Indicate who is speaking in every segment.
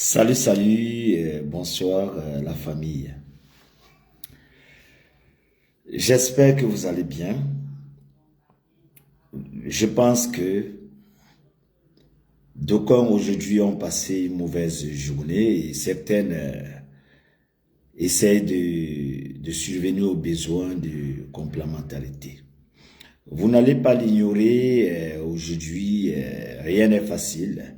Speaker 1: Salut, salut, bonsoir la famille. J'espère que vous allez bien. Je pense que d'aucuns aujourd'hui ont passé une mauvaise journée et certaines essayent de survenir aux besoins de complémentarité. Vous n'allez pas l'ignorer, aujourd'hui, rien n'est facile.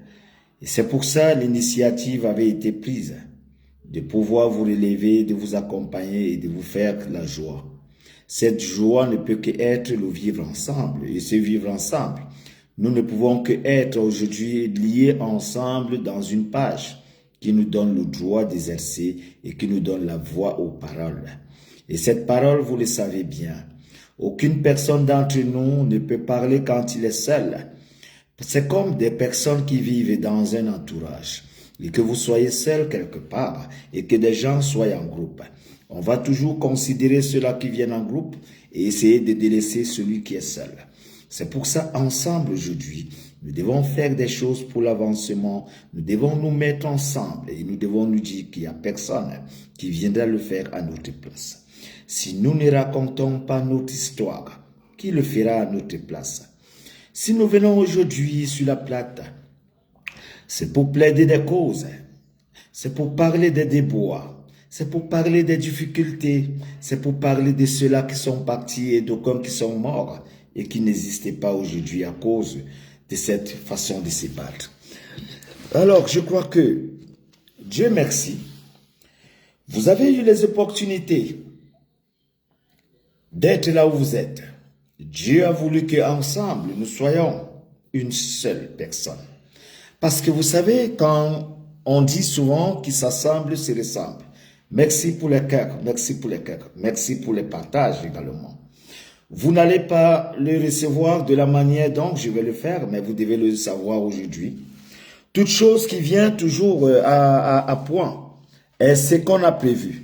Speaker 1: Et c'est pour ça l'initiative avait été prise de pouvoir vous relever, de vous accompagner et de vous faire la joie. Cette joie ne peut qu'être le vivre ensemble. Et ce vivre ensemble, nous ne pouvons qu'être aujourd'hui liés ensemble dans une page qui nous donne le droit d'exercer et qui nous donne la voix aux paroles. Et cette parole, vous le savez bien, aucune personne d'entre nous ne peut parler quand il est seul. C'est comme des personnes qui vivent dans un entourage. Et que vous soyez seul quelque part et que des gens soient en groupe. On va toujours considérer ceux-là qui viennent en groupe et essayer de délaisser celui qui est seul. C'est pour ça, ensemble aujourd'hui, nous devons faire des choses pour l'avancement. Nous devons nous mettre ensemble et nous devons nous dire qu'il n'y a personne qui viendra le faire à notre place. Si nous ne racontons pas notre histoire, qui le fera à notre place? Si nous venons aujourd'hui sur la plate, c'est pour plaider des causes, c'est pour parler des déboires, c'est pour parler des difficultés, c'est pour parler de ceux-là qui sont partis et d'aucuns qui sont morts et qui n'existaient pas aujourd'hui à cause de cette façon de se battre. Alors, je crois que, Dieu merci, vous avez eu les opportunités d'être là où vous êtes. Dieu a voulu qu'ensemble, nous soyons une seule personne. Parce que vous savez, quand on dit souvent qu'ils s'assemblent, se ressemblent. Merci pour les cœurs, merci pour les cœurs, merci pour les partages également. Vous n'allez pas le recevoir de la manière dont je vais le faire, mais vous devez le savoir aujourd'hui. Toute chose qui vient toujours à point est ce qu'on a prévu.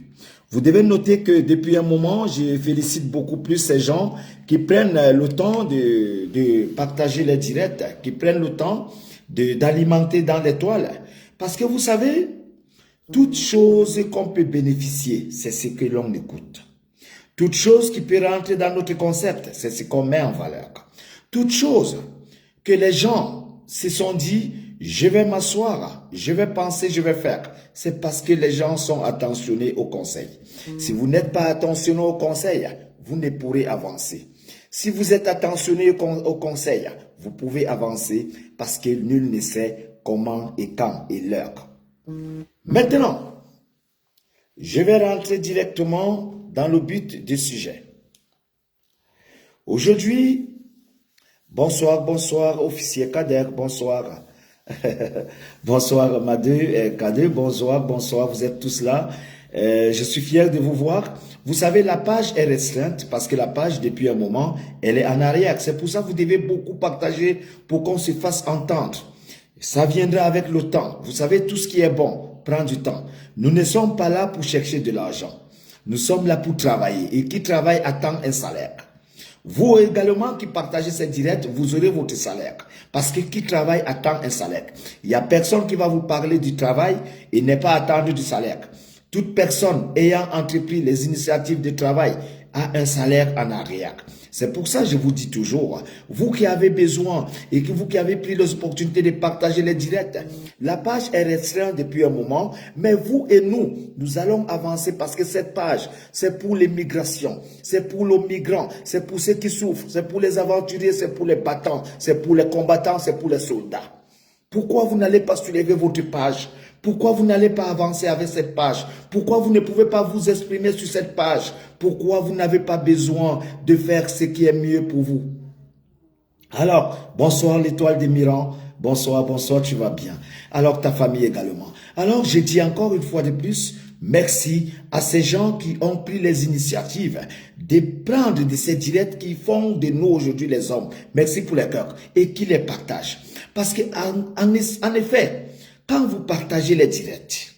Speaker 1: Vous devez noter que depuis un moment, je félicite beaucoup plus ces gens qui prennent le temps de partager les directs, qui prennent le temps d'alimenter dans l'étoile. Parce que vous savez, toute chose qu'on peut bénéficier, c'est ce que l'on écoute. Toute chose qui peut rentrer dans notre concept, c'est ce qu'on met en valeur. Toute chose que les gens se sont dit, je vais m'asseoir, je vais penser, je vais faire. C'est parce que les gens sont attentionnés au conseil. Si vous n'êtes pas attentionné au conseil, vous ne pourrez avancer. Si vous êtes attentionné au conseil, vous pouvez avancer parce que nul ne sait comment et quand et l'heure. Maintenant, je vais rentrer directement dans le but du sujet. Aujourd'hui, bonsoir, bonsoir, officier Kader, bonsoir. Bonsoir Madeu, Kader, bonsoir, bonsoir, vous êtes tous là. Je suis fier de vous voir. Vous savez, la page est restreinte parce que la page, depuis un moment, elle est en arrière. C'est pour ça que vous devez beaucoup partager pour qu'on se fasse entendre. Ça viendra avec le temps. Vous savez, tout ce qui est bon prend du temps. Nous ne sommes pas là pour chercher de l'argent. Nous sommes là pour travailler. Et qui travaille attend un salaire. Vous également qui partagez cette direct, vous aurez votre salaire. Parce que qui travaille attend un salaire. Il n'y a personne qui va vous parler du travail et n'est pas attendre du salaire. Toute personne ayant entrepris les initiatives de travail a un salaire en arrière. C'est pour ça que je vous dis toujours, vous qui avez besoin et que vous qui avez pris les opportunités de partager les directs, la page est restreinte depuis un moment, mais vous et nous allons avancer parce que cette page, c'est pour les migrations, c'est pour les migrants, c'est pour ceux qui souffrent, c'est pour les aventuriers, c'est pour les battants, c'est pour les combattants, c'est pour les soldats. Pourquoi vous n'allez pas soulever votre page? Pourquoi vous n'allez pas avancer avec cette page? Pourquoi vous ne pouvez pas vous exprimer sur cette page? Pourquoi vous n'avez pas besoin de faire ce qui est mieux pour vous? Alors, bonsoir l'étoile des Mirans. Bonsoir, bonsoir, tu vas bien. Alors, ta famille également. Alors, je dis encore une fois de plus, merci à ces gens qui ont pris les initiatives de prendre de ces directs qui font de nous aujourd'hui les hommes. Merci pour les cœurs et qui les partagent. Parce que en effet, quand vous partagez les directs,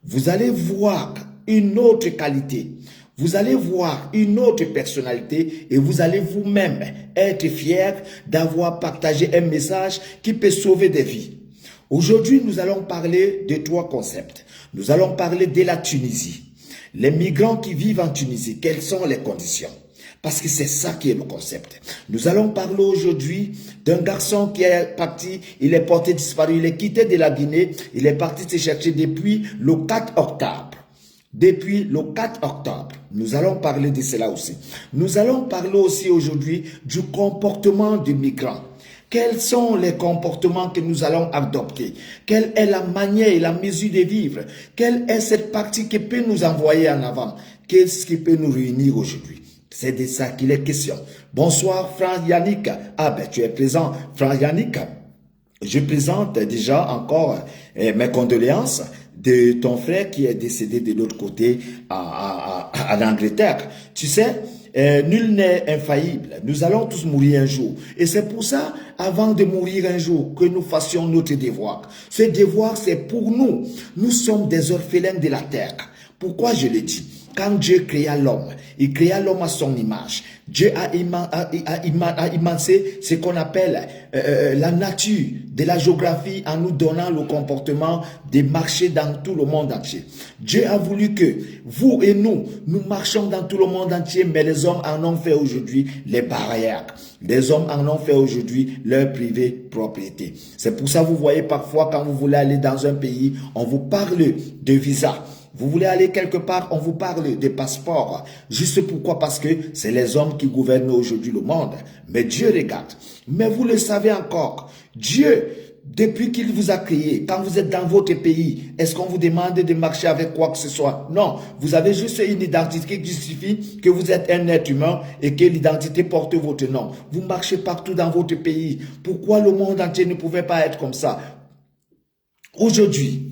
Speaker 1: vous allez voir une autre qualité. Vous allez voir une autre personnalité et vous allez vous-même être fier d'avoir partagé un message qui peut sauver des vies. Aujourd'hui, nous allons parler de trois concepts. Nous allons parler de la Tunisie. Les migrants qui vivent en Tunisie, quelles sont les conditions? Parce que c'est ça qui est le concept. Nous allons parler aujourd'hui d'un garçon qui est parti, il est porté disparu, il est quitté de la Guinée, il est parti se chercher depuis le 4 octobre. Depuis le 4 octobre, nous allons parler de cela aussi. Nous allons parler aussi aujourd'hui du comportement des migrants. Quels sont les comportements que nous allons adopter? Quelle est la manière et la mesure de vivre? Quelle est cette partie qui peut nous envoyer en avant? Qu'est-ce qui peut nous réunir aujourd'hui? C'est de ça qu'il est question. Bonsoir, Frère Yannick. Ah ben, tu es présent, Frère Yannick. Je présente déjà encore mes condoléances de ton frère qui est décédé de l'autre côté en Angleterre. Tu sais, nul n'est infaillible. Nous allons tous mourir un jour. Et c'est pour ça, avant de mourir un jour, que nous fassions notre devoir. Ce devoir, c'est pour nous. Nous sommes des orphelins de la terre. Pourquoi je le dis? Quand Dieu créa l'homme, il créa l'homme à son image. Dieu a imancé ce qu'on appelle la nature de la géographie en nous donnant le comportement de marcher dans tout le monde entier. Dieu a voulu que vous et nous marchons dans tout le monde entier, mais les hommes en ont fait aujourd'hui les barrières. Les hommes en ont fait aujourd'hui leur privée propriété. C'est pour ça que vous voyez parfois quand vous voulez aller dans un pays, on vous parle de visa. Vous voulez aller quelque part, on vous parle des passeports. Juste pourquoi? Parce que c'est les hommes qui gouvernent aujourd'hui le monde. Mais Dieu regarde. Mais vous le savez encore, Dieu, depuis qu'il vous a créé, quand vous êtes dans votre pays, est-ce qu'on vous demande de marcher avec quoi que ce soit? Non, vous avez juste une identité qui justifie que vous êtes un être humain et que l'identité porte votre nom. Vous marchez partout dans votre pays. Pourquoi le monde entier ne pouvait pas être comme ça? Aujourd'hui,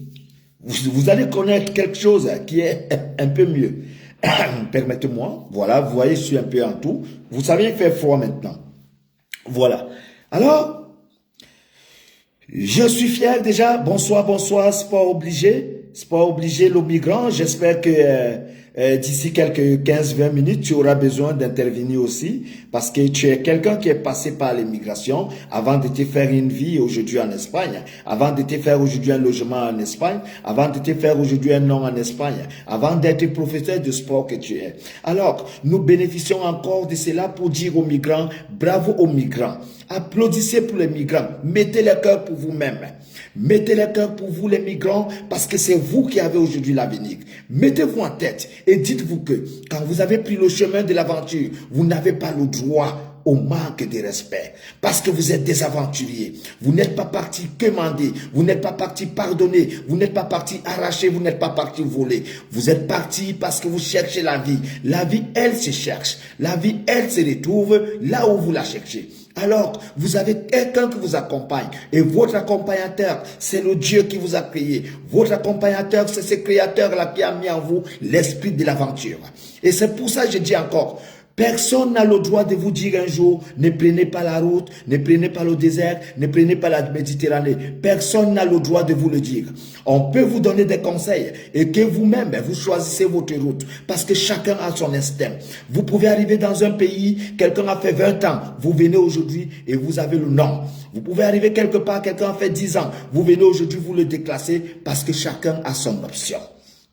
Speaker 1: vous allez connaître quelque chose qui est un peu mieux. Permettez-moi, voilà, vous voyez, je suis un peu en tout. Vous savez, il fait froid maintenant. Voilà. Alors, je suis fier déjà. Bonsoir, bonsoir, c'est pas obligé. C'est pas obligé, le migrant. J'espère que d'ici quelques 15-20 minutes, tu auras besoin d'intervenir aussi parce que tu es quelqu'un qui est passé par l'immigration avant de te faire une vie aujourd'hui en Espagne, avant de te faire aujourd'hui un logement en Espagne, avant de te faire aujourd'hui un nom en Espagne, avant d'être professeur de sport que tu es. Alors, nous bénéficions encore de cela pour dire aux migrants, bravo aux migrants. Applaudissez pour les migrants. Mettez le cœur pour vous-même. Mettez le cœur pour vous les migrants parce que c'est vous qui avez aujourd'hui l'avenir. Mettez-vous en tête et dites-vous que quand vous avez pris le chemin de l'aventure, vous n'avez pas le droit au manque de respect parce que vous êtes des aventuriers. Vous n'êtes pas parti quémander, vous n'êtes pas parti pardonner, vous n'êtes pas parti arracher, vous n'êtes pas parti voler. Vous êtes parti parce que vous cherchez la vie. La vie, elle se cherche. La vie, elle se retrouve là où vous la cherchez. Alors, vous avez quelqu'un qui vous accompagne et votre accompagnateur, c'est le Dieu qui vous a créé. Votre accompagnateur, c'est ce créateur-là qui a mis en vous l'esprit de l'aventure. Et c'est pour ça que je dis encore, personne n'a le droit de vous dire un jour, ne prenez pas la route, ne prenez pas le désert, ne prenez pas la Méditerranée. Personne n'a le droit de vous le dire. On peut vous donner des conseils et que vous-même, vous choisissez votre route parce que chacun a son instinct. Vous pouvez arriver dans un pays, quelqu'un a fait 20 ans, vous venez aujourd'hui et vous avez le nom. Vous pouvez arriver quelque part, quelqu'un a fait 10 ans, vous venez aujourd'hui, vous le déclassez parce que chacun a son option.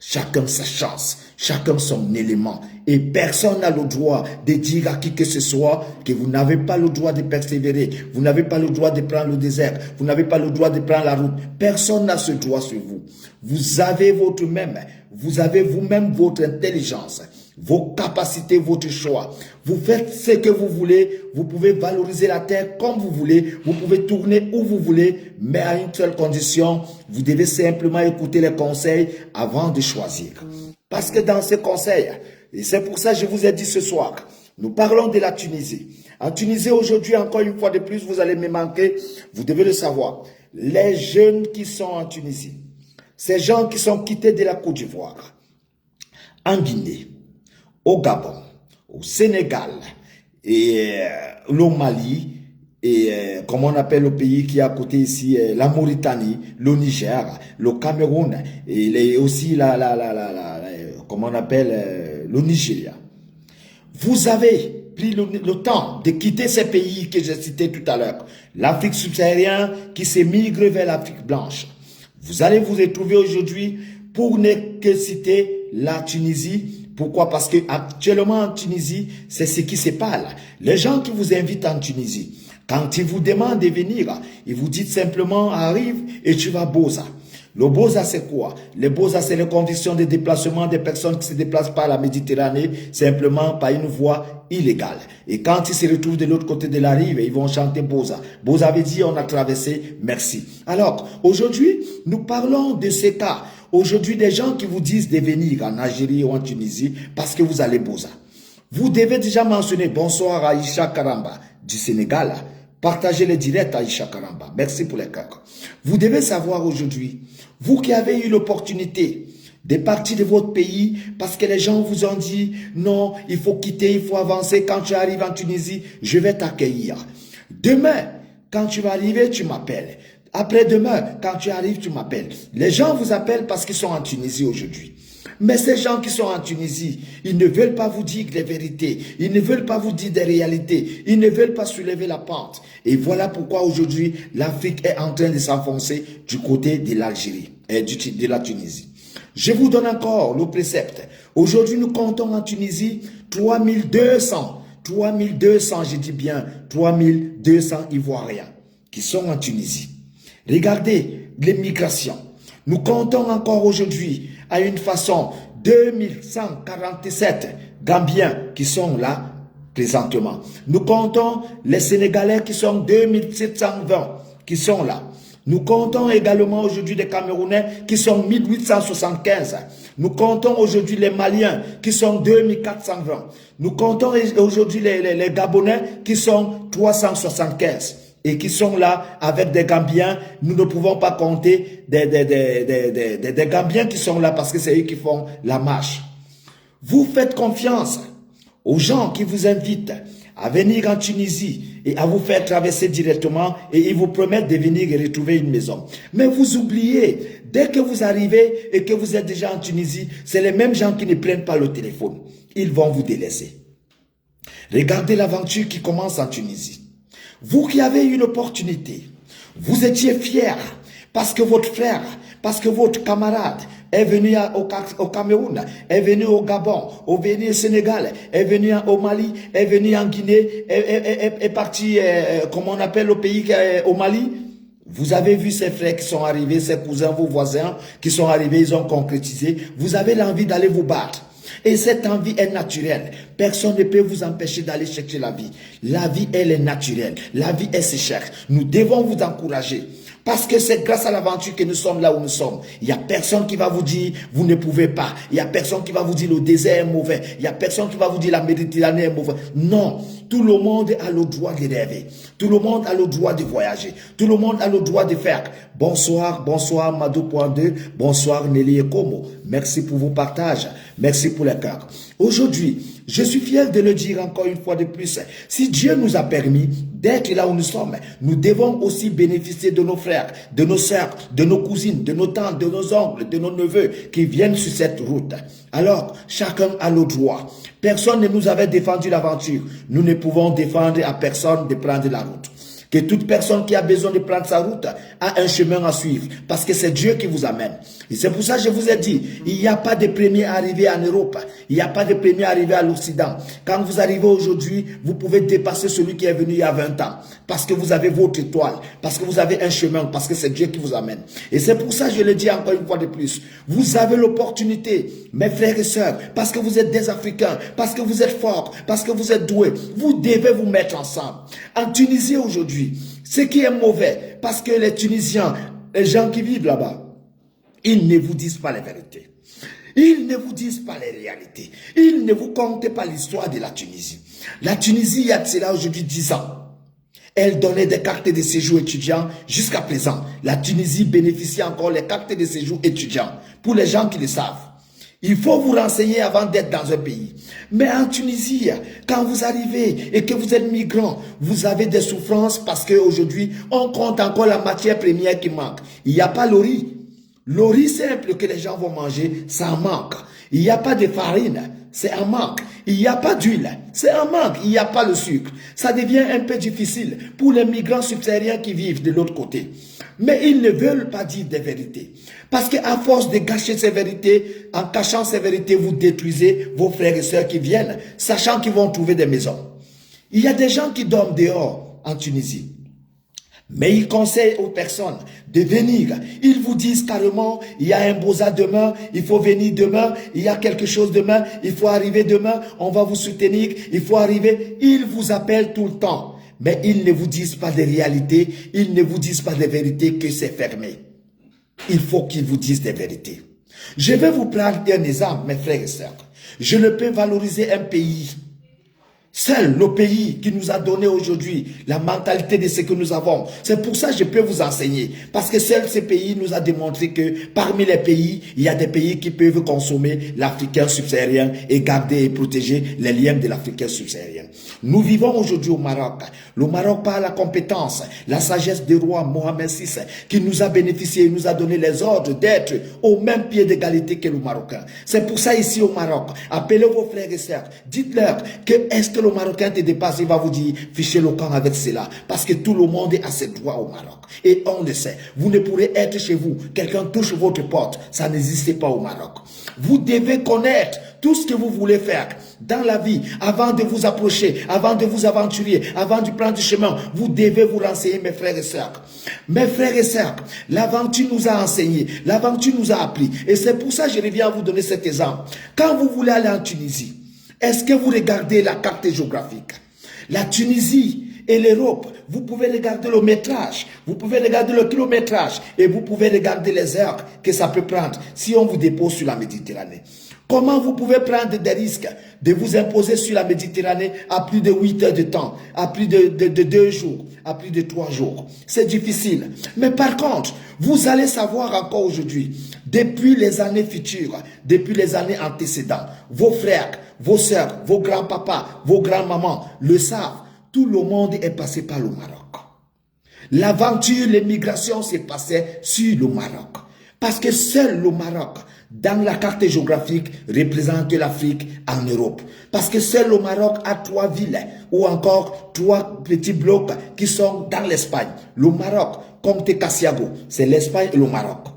Speaker 1: Chacun sa chance, chacun son élément. Et personne n'a le droit de dire à qui que ce soit que vous n'avez pas le droit de persévérer. Vous n'avez pas le droit de prendre le désert. Vous n'avez pas le droit de prendre la route. Personne n'a ce droit sur vous. Vous avez votre même. Vous avez vous-même votre intelligence, vos capacités, votre choix. Vous faites ce que vous voulez. Vous pouvez valoriser la terre comme vous voulez. Vous pouvez tourner où vous voulez. Mais à une seule condition, vous devez simplement écouter les conseils avant de choisir. Parce que dans ces conseils, et c'est pour ça que je vous ai dit ce soir, nous parlons de la Tunisie. En Tunisie, aujourd'hui, encore une fois de plus, vous allez me manquer. Vous devez le savoir. Les jeunes qui sont en Tunisie, ces gens qui sont quittés de la Côte d'Ivoire, en Guinée, au Gabon, au Sénégal, et le Mali, et comme on appelle le pays qui est à côté ici, la Mauritanie, le Niger, le Cameroun, et aussi comment on appelle le Nigeria. Vous avez pris le temps de quitter ces pays que j'ai cités tout à l'heure, l'Afrique subsaharienne qui s'émigre vers l'Afrique blanche, vous allez vous retrouver aujourd'hui pour ne que citer la Tunisie. Pourquoi? Parce que actuellement en Tunisie, c'est ce qui se passe. Les gens qui vous invitent en Tunisie, quand ils vous demandent de venir, ils vous disent simplement arrive et tu vas Boza. Le Boza, c'est quoi? Le Boza, c'est les conditions de déplacement des personnes qui se déplacent par la Méditerranée, simplement par une voie illégale. Et quand ils se retrouvent de l'autre côté de la rive, ils vont chanter Boza. Boza veut dire on a traversé, merci. Alors, aujourd'hui, nous parlons de ces cas. Aujourd'hui, des gens qui vous disent de venir en Algérie ou en Tunisie parce que vous allez Boza. Vous devez déjà mentionner bonsoir à Aïcha Karamba du Sénégal. Partagez les directs à Aïcha Karamba. Merci pour les cœurs. Vous devez savoir aujourd'hui, vous qui avez eu l'opportunité de partir de votre pays parce que les gens vous ont dit non, il faut quitter, il faut avancer. Quand tu arrives en Tunisie, je vais t'accueillir. Demain, quand tu vas arriver, tu m'appelles. Après-demain, quand tu arrives, tu m'appelles. Les gens vous appellent parce qu'ils sont en Tunisie aujourd'hui. Mais ces gens qui sont en Tunisie, ils ne veulent pas vous dire les vérités. Ils ne veulent pas vous dire des réalités. Ils ne veulent pas soulever la pente. Et voilà pourquoi aujourd'hui, l'Afrique est en train de s'enfoncer du côté de l'Algérie et de la Tunisie. Je vous donne encore le précepte. Aujourd'hui, nous comptons en Tunisie 3200, je dis bien 3200 Ivoiriens qui sont en Tunisie. Regardez les migrations. Nous comptons encore aujourd'hui à une façon 2147 Gambiens qui sont là présentement. Nous comptons les Sénégalais qui sont 2720 qui sont là. Nous comptons également aujourd'hui des Camerounais qui sont 1875. Nous comptons aujourd'hui les Maliens qui sont 2420. Nous comptons aujourd'hui les Gabonais qui sont 375. Et qui sont là avec des Gambiens. Nous ne pouvons pas compter des Gambiens qui sont là parce que c'est eux qui font la marche. Vous faites confiance aux gens qui vous invitent à venir en Tunisie et à vous faire traverser directement et ils vous promettent de venir et retrouver une maison. Mais vous oubliez, dès que vous arrivez et que vous êtes déjà en Tunisie, c'est les mêmes gens qui ne prennent pas le téléphone. Ils vont vous délaisser. Regardez l'aventure qui commence en Tunisie. Vous qui avez eu une opportunité, vous étiez fiers parce que votre frère, parce que votre camarade est venu au Cameroun, est venu au Gabon, est venu au Sénégal, est venu au Mali, est venu en Guinée, est parti, comme on appelle le pays, au Mali. Vous avez vu ces frères qui sont arrivés, ces cousins, vos voisins qui sont arrivés, ils ont concrétisé. Vous avez l'envie d'aller vous battre. Et cette envie est naturelle. Personne ne peut vous empêcher d'aller chercher la vie. La vie, elle est naturelle. La vie, elle se cherche. Nous devons vous encourager. Parce que c'est grâce à l'aventure que nous sommes là où nous sommes. Il n'y a personne qui va vous dire, vous ne pouvez pas. Il n'y a personne qui va vous dire, le désert est mauvais. Il n'y a personne qui va vous dire, la Méditerranée est mauvaise. Non. Tout le monde a le droit de rêver. Tout le monde a le droit de voyager. Tout le monde a le droit de faire. Bonsoir, bonsoir, Mado.2. Bonsoir, Nelly et Como. Merci pour vos partages. Merci pour les cœurs. Aujourd'hui, je suis fier de le dire encore une fois de plus. Si Dieu nous a permis d'être là où nous sommes, nous devons aussi bénéficier de nos frères, de nos sœurs, de nos cousines, de nos tantes, de nos oncles, de nos neveux qui viennent sur cette route. Alors, chacun a le droit. Personne ne nous avait défendu l'aventure. Nous ne pouvons défendre à personne de prendre la route. Que toute personne qui a besoin de prendre sa route a un chemin à suivre. Parce que c'est Dieu qui vous amène. Et c'est pour ça que je vous ai dit, il n'y a pas de premier arrivé en Europe. Il n'y a pas de premier arrivé à l'Occident. Quand vous arrivez aujourd'hui, vous pouvez dépasser celui qui est venu il y a 20 ans. Parce que vous avez votre étoile. Parce que vous avez un chemin. Parce que c'est Dieu qui vous amène. Et c'est pour ça que je le dis encore une fois de plus. Vous avez l'opportunité, mes frères et sœurs, parce que vous êtes des Africains, parce que vous êtes forts, parce que vous êtes doués. Vous devez vous mettre ensemble. En Tunisie aujourd'hui, ce qui est mauvais, parce que les Tunisiens, les gens qui vivent là-bas, ils ne vous disent pas la vérité. Ils ne vous disent pas les réalités. Ils ne vous content pas l'histoire de la Tunisie. La Tunisie, il y a de cela aujourd'hui 10 ans. Elle donnait des cartes de séjour étudiants jusqu'à présent. La Tunisie bénéficie encore les cartes de séjour étudiants. Pour les gens qui le savent. Il faut vous renseigner avant d'être dans un pays. Mais en Tunisie, quand vous arrivez et que vous êtes migrant, vous avez des souffrances parce qu'aujourd'hui, on compte encore la matière première qui manque. Il n'y a pas le riz. Le riz simple que les gens vont manger, ça manque. Il n'y a pas de farine. c'est un manque. Il n'y a pas d'huile, c'est un manque. Il n'y a pas le sucre. Ça devient un peu difficile pour les migrants subsahariens qui vivent de l'autre côté. Mais ils ne veulent pas dire des vérités. Parce qu'à force de gâcher ces vérités, en cachant ces vérités, vous détruisez vos frères et sœurs qui viennent, sachant qu'ils vont trouver des maisons. Il y a des gens qui dorment dehors en Tunisie. Mais ils conseillent aux personnes de venir. Ils vous disent carrément, il y a un Boza demain, il faut venir demain, il y a quelque chose demain, il faut arriver demain, on va vous soutenir, il faut arriver. Ils vous appellent tout le temps. Mais ils ne vous disent pas des réalités, ils ne vous disent pas des vérités, que c'est fermé. Il faut qu'ils vous disent des vérités. Je vais vous prendre un exemple, mes frères et sœurs. Je ne peux valoriser un pays. Seul le pays qui nous a donné aujourd'hui la mentalité de ce que nous avons. C'est pour ça que je peux vous enseigner. Parce que seul ce pays nous a démontré que parmi les pays, il y a des pays qui peuvent consommer l'Africain subsaharien et garder et protéger les liens de l'Africain subsaharien. Nous vivons aujourd'hui au Maroc. Le Maroc par la compétence, la sagesse du roi Mohamed VI qui nous a bénéficié et nous a donné les ordres d'être au même pied d'égalité que le Marocain. C'est pour ça ici au Maroc, appelez vos frères et sœurs, dites-leur que est-ce que le Marocain te dépasse, il va vous dire, fichez le camp avec cela. Parce que tout le monde a ses droits au Maroc. Et on le sait. Vous ne pourrez être chez vous. Quelqu'un touche votre porte. Ça n'existe pas au Maroc. Vous devez connaître tout ce que vous voulez faire dans la vie. Avant de vous approcher, avant de vous aventurer, avant de prendre du chemin, vous devez vous renseigner, mes frères et sœurs. Mes frères et sœurs, l'aventure nous a enseigné. L'aventure nous a appris. Et c'est pour ça que je reviens à vous donner cet exemple. Quand vous voulez aller en Tunisie, est-ce que vous regardez la carte géographique? La Tunisie et l'Europe, vous pouvez regarder le métrage, vous pouvez regarder le kilométrage et vous pouvez regarder les heures que ça peut prendre si on vous dépose sur la Méditerranée. Comment vous pouvez prendre des risques de vous imposer sur la Méditerranée à plus de 8 heures de temps, à plus de 2 jours, à plus de 3 jours? C'est difficile. Mais par contre, vous allez savoir encore aujourd'hui, depuis les années futures, depuis les années antécédentes, vos frères, vos sœurs, vos grands-papas, vos grands-mamans le savent. Tout le monde est passé par le Maroc. L'aventure, l'immigration s'est passée sur le Maroc. Parce que seul le Maroc, dans la carte géographique, représente l'Afrique en Europe. Parce que seul le Maroc a 3 villes ou encore 3 petits blocs qui sont dans l'Espagne. Le Maroc, Comte Cassiago, c'est l'Espagne et le Maroc.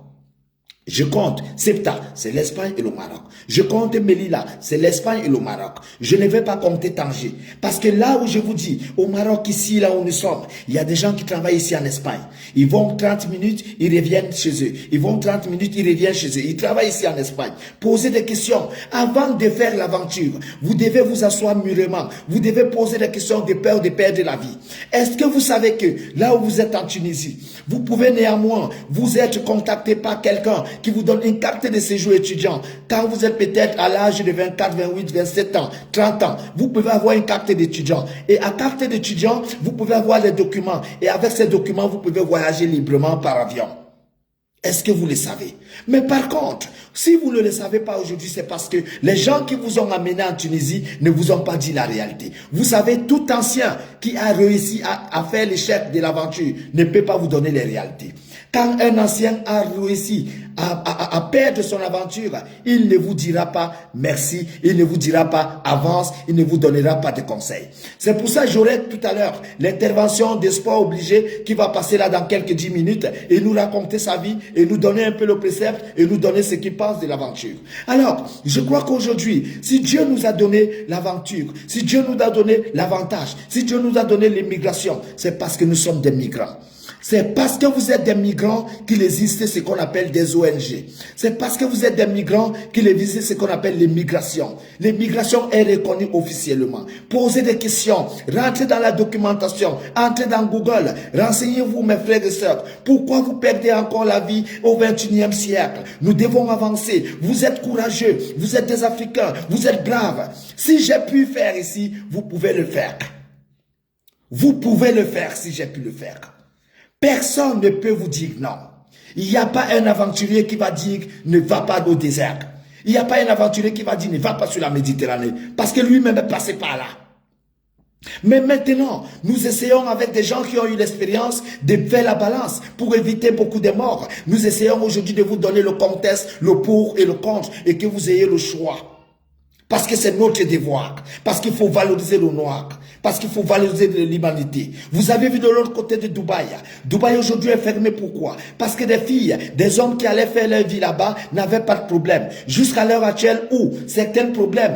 Speaker 1: Je compte Ceuta, c'est l'Espagne et le Maroc. Je compte Melilla, c'est l'Espagne et le Maroc. Je ne vais pas compter Tanger. Parce que là où je vous dis, au Maroc, ici, là où nous sommes, il y a des gens qui travaillent ici en Espagne. Ils vont 30 minutes, ils reviennent chez eux. Ils vont 30 minutes, ils reviennent chez eux. Ils travaillent ici en Espagne. Posez des questions. Avant de faire l'aventure, vous devez vous asseoir mûrement. Vous devez poser des questions de peur de perdre la vie. Est-ce que vous savez que là où vous êtes en Tunisie, vous pouvez néanmoins vous être contacté par quelqu'un qui vous donne une carte de séjour étudiant. Quand vous êtes peut-être à l'âge de 24, 28, 27 ans, 30 ans, vous pouvez avoir une carte d'étudiant. Et à carte d'étudiant, vous pouvez avoir les documents. Et avec ces documents, vous pouvez voyager librement par avion. Est-ce que vous le savez? Mais par contre, si vous ne le savez pas aujourd'hui, c'est parce que les gens qui vous ont amené en Tunisie ne vous ont pas dit la réalité. Vous savez, tout ancien qui a réussi à faire l'échec de l'aventure ne peut pas vous donner les réalités. Quand un ancien a réussi à perdre son aventure, il ne vous dira pas merci, il ne vous dira pas avance, il ne vous donnera pas de conseils. C'est pour ça que j'aurai tout à l'heure l'intervention d'Espoir Obligé qui va passer là dans quelques 10 minutes et nous raconter sa vie et nous donner un peu le précepte et nous donner ce qu'il pense de l'aventure. Alors, je crois qu'aujourd'hui, si Dieu nous a donné l'aventure, si Dieu nous a donné l'avantage, si Dieu nous a donné l'immigration, c'est parce que nous sommes des migrants. C'est parce que vous êtes des migrants qu'il existe ce qu'on appelle des ONG. C'est parce que vous êtes des migrants qu'il existe ce qu'on appelle l'immigration. L'immigration est reconnue officiellement. Posez des questions, rentrez dans la documentation, entrez dans Google, renseignez-vous mes frères et sœurs. Pourquoi vous perdez encore la vie au XXIe siècle? Nous devons avancer. Vous êtes courageux, vous êtes des Africains, vous êtes braves. Si j'ai pu faire ici, vous pouvez le faire. Vous pouvez le faire si j'ai pu le faire. Personne ne peut vous dire non. Il n'y a pas un aventurier qui va dire ne va pas au désert. Il n'y a pas un aventurier qui va dire ne va pas sur la Méditerranée. Parce que lui-même est passé par là. Mais maintenant, nous essayons avec des gens qui ont eu l'expérience de faire la balance pour éviter beaucoup de morts. Nous essayons aujourd'hui de vous donner le contexte, le pour et le contre et que vous ayez le choix. Parce que c'est notre devoir. Parce qu'il faut valoriser le noir. Parce qu'il faut valoriser l'humanité. Vous avez vu de l'autre côté de Dubaï. Dubaï aujourd'hui est fermé. Pourquoi? Parce que des filles, des hommes qui allaient faire leur vie là-bas n'avaient pas de problème. Jusqu'à l'heure actuelle où certains problèmes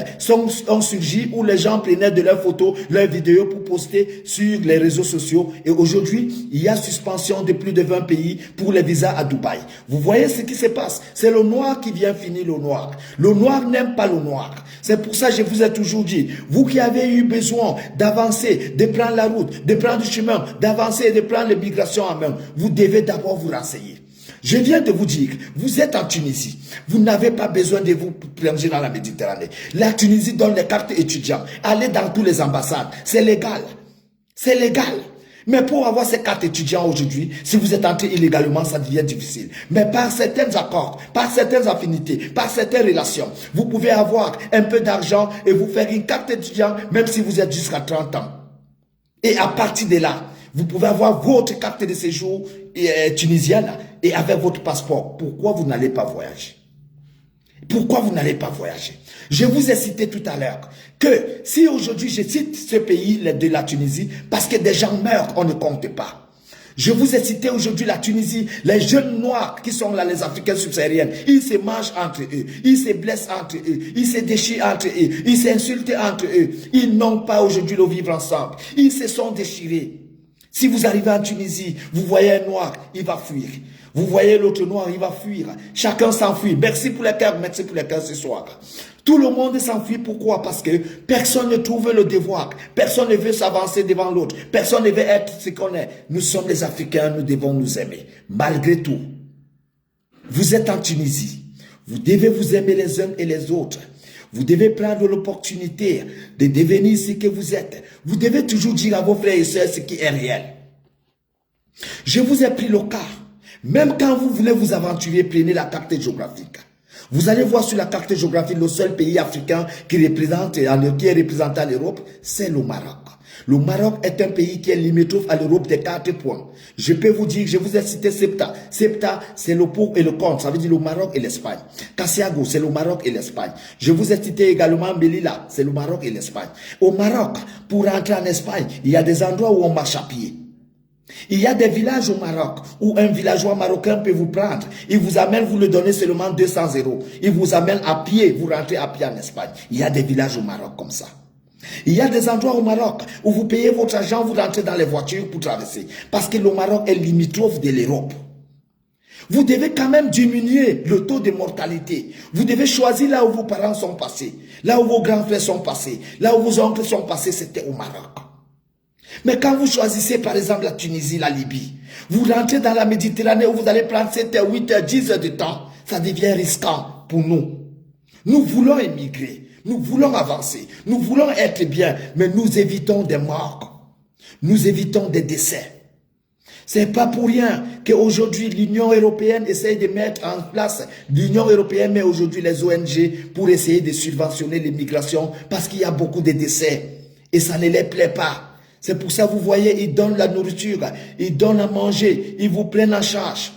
Speaker 1: ont surgi, où les gens prenaient de leurs photos, leurs vidéos pour poster sur les réseaux sociaux. Et aujourd'hui, il y a suspension de plus de 20 pays pour les visas à Dubaï. Vous voyez ce qui se passe? C'est le noir qui vient finir le noir. Le noir n'aime pas le noir. C'est pour ça que je vous ai toujours dit, vous qui avez eu besoin d'avancer, de prendre la route, de prendre du chemin, d'avancer et de prendre l'immigration en main, vous devez d'abord vous renseigner. Je viens de vous dire, vous êtes en Tunisie, vous n'avez pas besoin de vous plonger dans la Méditerranée. La Tunisie donne les cartes étudiants, allez dans toutes les ambassades, c'est légal, c'est légal. Mais pour avoir ces cartes étudiants aujourd'hui, si vous êtes entré illégalement, ça devient difficile. Mais par certains accords, par certaines affinités, par certaines relations, vous pouvez avoir un peu d'argent et vous faire une carte étudiant, même si vous êtes jusqu'à 30 ans. Et à partir de là, vous pouvez avoir votre carte de séjour tunisienne et avec votre passeport. Pourquoi vous n'allez pas voyager? Pourquoi vous n'allez pas voyager? Je vous ai cité tout à l'heure que si aujourd'hui je cite ce pays de la Tunisie, parce que des gens meurent, on ne compte pas. Je vous ai cité aujourd'hui la Tunisie, les jeunes noirs qui sont là, les Africains subsahariens, ils se mangent entre eux, ils se blessent entre eux, ils se déchirent entre eux, ils s'insultent entre eux. Ils n'ont pas aujourd'hui le vivre ensemble. Ils se sont déchirés. Si vous arrivez en Tunisie, vous voyez un noir, il va fuir. Vous voyez l'autre noir, il va fuir. Chacun s'enfuit. Merci pour les cœurs ce soir. Tout le monde s'enfuit. Pourquoi? Parce que personne ne trouve le devoir. Personne ne veut s'avancer devant l'autre. Personne ne veut être ce qu'on est. Nous sommes les Africains, nous devons nous aimer. Malgré tout, vous êtes en Tunisie. Vous devez vous aimer les uns et les autres. Vous devez prendre l'opportunité de devenir ce que vous êtes. Vous devez toujours dire à vos frères et sœurs ce qui est réel. Je vous ai pris le cas. Même quand vous voulez vous aventurer, prenez la carte géographique. Vous allez voir sur la carte géographique le seul pays africain qui est représenté à l'Europe, c'est le Maroc. Le Maroc est un pays qui est limitrophe à l'Europe de 4 points. Je peux vous dire, je vous ai cité Ceuta. Ceuta, c'est le pour et le contre, ça veut dire le Maroc et l'Espagne. Cassiago, c'est le Maroc et l'Espagne. Je vous ai cité également Melilla, c'est le Maroc et l'Espagne. Au Maroc, pour rentrer en Espagne, il y a des endroits où on marche à pied. Il y a des villages au Maroc où un villageois marocain peut vous prendre. Il vous amène, vous le donnez seulement 200 €. Il vous amène à pied, vous rentrez à pied en Espagne. Il y a des villages au Maroc comme ça. Il y a des endroits au Maroc où vous payez votre argent, vous rentrez dans les voitures pour traverser. Parce que le Maroc est limitrophe de l'Europe. Vous devez quand même diminuer le taux de mortalité. Vous devez choisir là où vos parents sont passés, là où vos grands frères sont passés, là où vos oncles sont passés, c'était au Maroc. Mais quand vous choisissez par exemple la Tunisie, la Libye, vous rentrez dans la Méditerranée où vous allez prendre 7 heures, 8 heures, 10 heures de temps, ça devient risquant pour nous. Nous voulons émigrer, nous voulons avancer, nous voulons être bien, mais nous évitons des morts, nous évitons des décès. C'est pas pour rien qu'aujourd'hui l'Union européenne essaye de mettre en place, l'Union européenne met aujourd'hui les ONG pour essayer de subventionner l'immigration parce qu'il y a beaucoup de décès et ça ne les plaît pas. C'est pour ça que vous voyez, ils donnent la nourriture, ils donnent à manger, ils vous prennent en charge.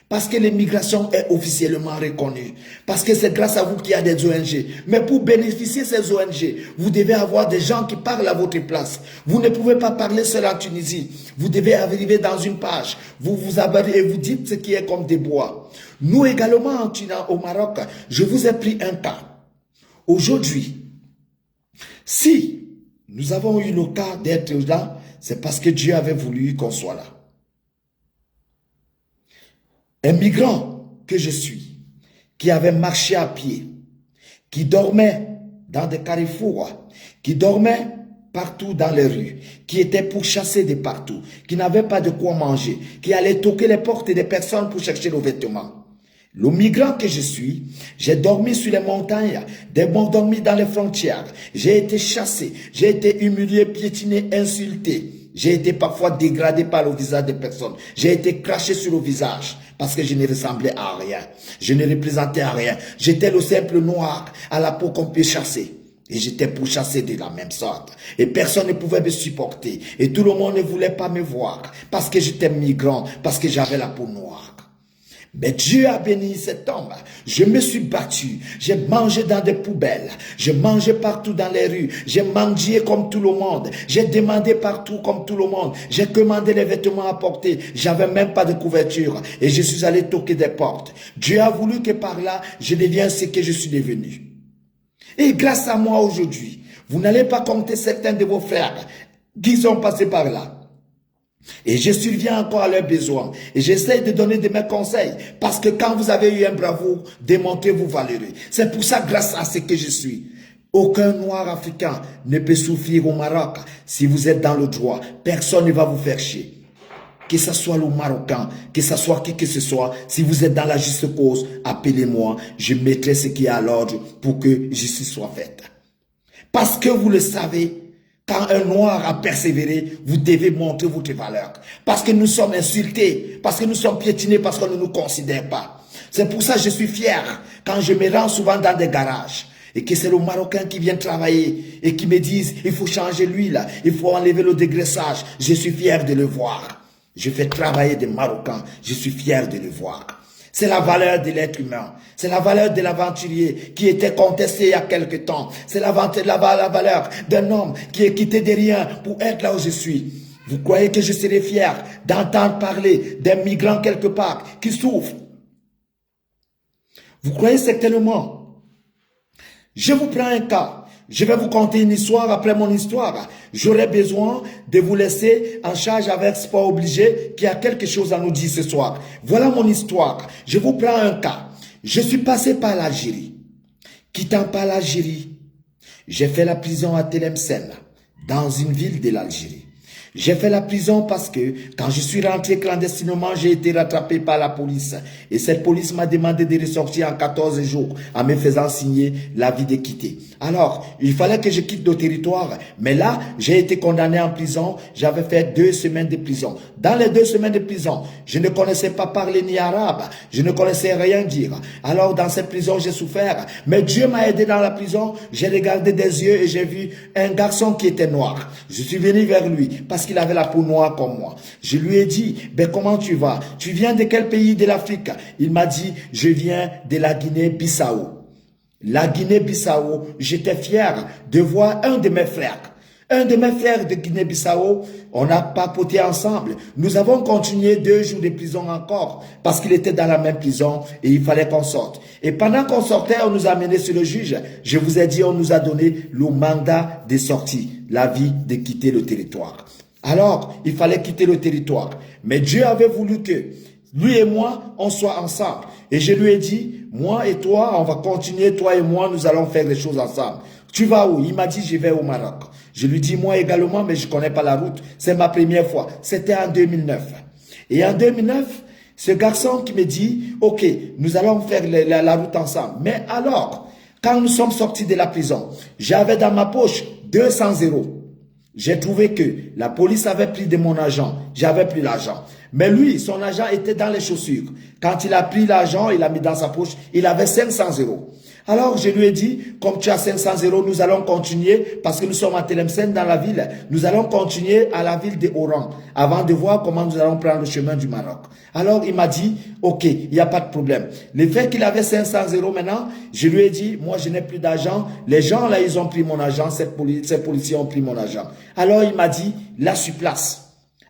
Speaker 1: Parce que l'immigration est officiellement reconnue. Parce que c'est grâce à vous qu'il y a des ONG. Mais pour bénéficier de ces ONG, vous devez avoir des gens qui parlent à votre place. Vous ne pouvez pas parler seul en Tunisie. Vous devez arriver dans une page. Vous vous abordez et vous dites ce qui est comme des bois. Nous également au Maroc, je vous ai pris un cas. Aujourd'hui, si nous avons eu le cas d'être là, c'est parce que Dieu avait voulu qu'on soit là. Un migrant que je suis, qui avait marché à pied, qui dormait dans des carrefours, qui dormait partout dans les rues, qui était pourchassé de partout, qui n'avait pas de quoi manger, qui allait toquer les portes des personnes pour chercher le vêtement. Le migrant que je suis, j'ai dormi sur les montagnes, des bons dormi dans les frontières, j'ai été chassé, j'ai été humilié, piétiné, insulté, j'ai été parfois dégradé par le visage des personnes, j'ai été craché sur le visage parce que je ne ressemblais à rien, je ne représentais à rien, j'étais le simple noir à la peau qu'on peut chasser. Et j'étais pourchassé de la même sorte. Et personne ne pouvait me supporter. Et tout le monde ne voulait pas me voir parce que j'étais migrant, parce que j'avais la peau noire. Mais Dieu a béni cet homme. Je me suis battu. J'ai mangé dans des poubelles. J'ai mangé partout dans les rues. J'ai mendié comme tout le monde. J'ai demandé partout comme tout le monde. J'ai commandé les vêtements à porter. J'avais même pas de couverture. Et je suis allé toquer des portes. Dieu a voulu que par là, je devienne ce que je suis devenu. Et grâce à moi aujourd'hui, vous n'allez pas compter certains de vos frères qui sont passés par là. Et je surviens encore à leurs besoins. Et j'essaie de donner de mes conseils. Parce que quand vous avez eu un bravoure, démontrez-vous valeureux. C'est pour ça, grâce à ce que je suis. Aucun noir africain ne peut souffrir au Maroc. Si vous êtes dans le droit, personne ne va vous faire chier. Que ce soit le Marocain, que ce soit qui que ce soit, si vous êtes dans la juste cause, appelez-moi. Je mettrai ce qui est à l'ordre pour que justice soit faite. Parce que vous le savez, quand un noir a persévéré, vous devez montrer votre valeur. Parce que nous sommes insultés, parce que nous sommes piétinés, parce qu'on ne nous considère pas. C'est pour ça que je suis fier quand je me rends souvent dans des garages et que c'est le Marocain qui vient travailler et qui me disent il faut changer l'huile, il faut enlever le dégraissage. Je suis fier de le voir. Je fais travailler des Marocains, je suis fier de le voir. C'est la valeur de l'être humain. C'est la valeur de l'aventurier qui était contesté il y a quelque temps. C'est la valeur d'un homme qui est quitté de rien pour être là où je suis. Vous croyez que je serais fier d'entendre parler d'un migrant quelque part qui souffre? Vous croyez certainement. Je vous prends un cas. Je vais vous conter une histoire après mon histoire. J'aurai besoin de vous laisser en charge avec Sport Obligé qui a quelque chose à nous dire ce soir. Voilà mon histoire. Je vous prends un cas. Je suis passé par l'Algérie. Quittant par l'Algérie, j'ai fait la prison à Tlemcen, dans une ville de l'Algérie. J'ai fait la prison parce que quand je suis rentré clandestinement, j'ai été rattrapé par la police. Et cette police m'a demandé de ressortir en 14 jours en me faisant signer l'avis de quitter. Alors, il fallait que je quitte le territoire. Mais là, j'ai été condamné en prison. J'avais fait 2 semaines de prison. Dans les 2 semaines de prison, je ne connaissais pas parler ni arabe. Je ne connaissais rien dire. Alors, dans cette prison, j'ai souffert. Mais Dieu m'a aidé dans la prison. J'ai regardé des yeux et j'ai vu un garçon qui était noir. Je suis venu vers lui parce qu'il avait la peau noire comme moi. Je lui ai dit, ben comment tu vas? Tu viens de quel pays de l'Afrique? Il m'a dit, je viens de la Guinée-Bissau. La Guinée-Bissau, j'étais fier de voir un de mes frères. Un de mes frères de Guinée-Bissau, on a papoté ensemble. Nous avons continué 2 jours de prison encore parce qu'il était dans la même prison et il fallait qu'on sorte. Et pendant qu'on sortait, on nous a amené sur le juge. Je vous ai dit, on nous a donné le mandat de sortie, l'avis de quitter le territoire. Alors, il fallait quitter le territoire. Mais Dieu avait voulu que lui et moi, on soit ensemble. Et je lui ai dit, moi et toi, on va continuer, toi et moi, nous allons faire les choses ensemble. Tu vas où? Il m'a dit, je vais au Maroc. Je lui dis, moi également, mais je connais pas la route. C'est ma première fois. C'était en 2009. Et en 2009, ce garçon qui me dit, ok, nous allons faire la route ensemble. Mais alors, quand nous sommes sortis de la prison, j'avais dans ma poche 200 euros. J'ai trouvé que la police avait pris de mon argent. J'avais pris l'argent. Mais lui, son argent était dans les chaussures. Quand il a pris l'argent, il l'a mis dans sa poche, il avait 500 euros. Alors je lui ai dit, comme tu as 500 euros, nous allons continuer, parce que nous sommes à Tlemcen dans la ville, nous allons continuer à la ville de Oran, avant de voir comment nous allons prendre le chemin du Maroc. Alors il m'a dit, ok, il n'y a pas de problème. Le fait qu'il avait 500 euros maintenant, je lui ai dit, moi je n'ai plus d'argent, les gens là ils ont pris mon argent, ces policiers ont pris mon argent. Alors il m'a dit, là sur place.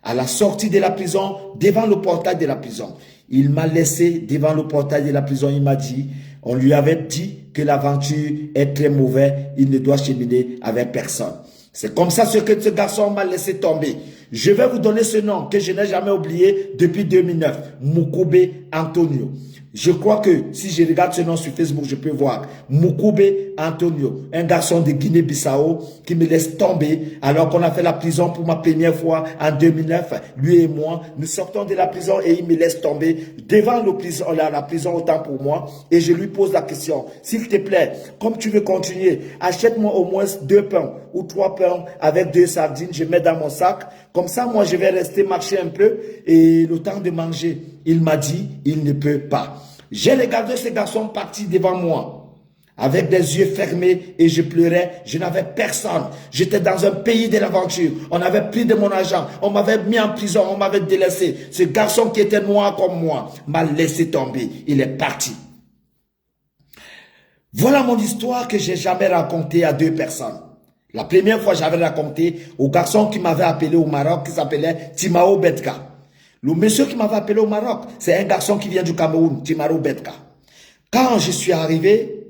Speaker 1: À la sortie de la prison, devant le portail de la prison. Il m'a laissé devant le portail de la prison, il m'a dit, on lui avait dit que l'aventure est très mauvaise, il ne doit cheminer avec personne. C'est comme ça que ce garçon m'a laissé tomber. Je vais vous donner ce nom que je n'ai jamais oublié depuis 2009, Moukoube Antonio. Je crois que si je regarde ce nom sur Facebook, je peux voir Moukoube Antonio, un garçon de Guinée-Bissau qui me laisse tomber alors qu'on a fait la prison pour ma première fois en 2009. Lui et moi, nous sortons de la prison et il me laisse tomber devant la prison autant pour moi. Et je lui pose la question, s'il te plaît, comme tu veux continuer, achète-moi au moins 2 pains ou 3 pains avec 2 sardines, je mets dans mon sac. Comme ça, moi, je vais rester marcher un peu et le temps de manger. Il m'a dit, il ne peut pas. J'ai regardé ce garçon partir devant moi. avec des yeux fermés et je pleurais. Je n'avais personne. J'étais dans un pays de l'aventure. On avait pris de mon argent. On m'avait mis en prison. On m'avait délaissé. Ce garçon qui était noir comme moi m'a laissé tomber. Il est parti. Voilà mon histoire que j'ai jamais racontée à deux personnes. La première fois, j'avais raconté au garçon qui m'avait appelé au Maroc, qui s'appelait Timao Betka. Le monsieur qui m'avait appelé au Maroc, c'est un garçon qui vient du Cameroun, Timao Betka. Quand je suis arrivé,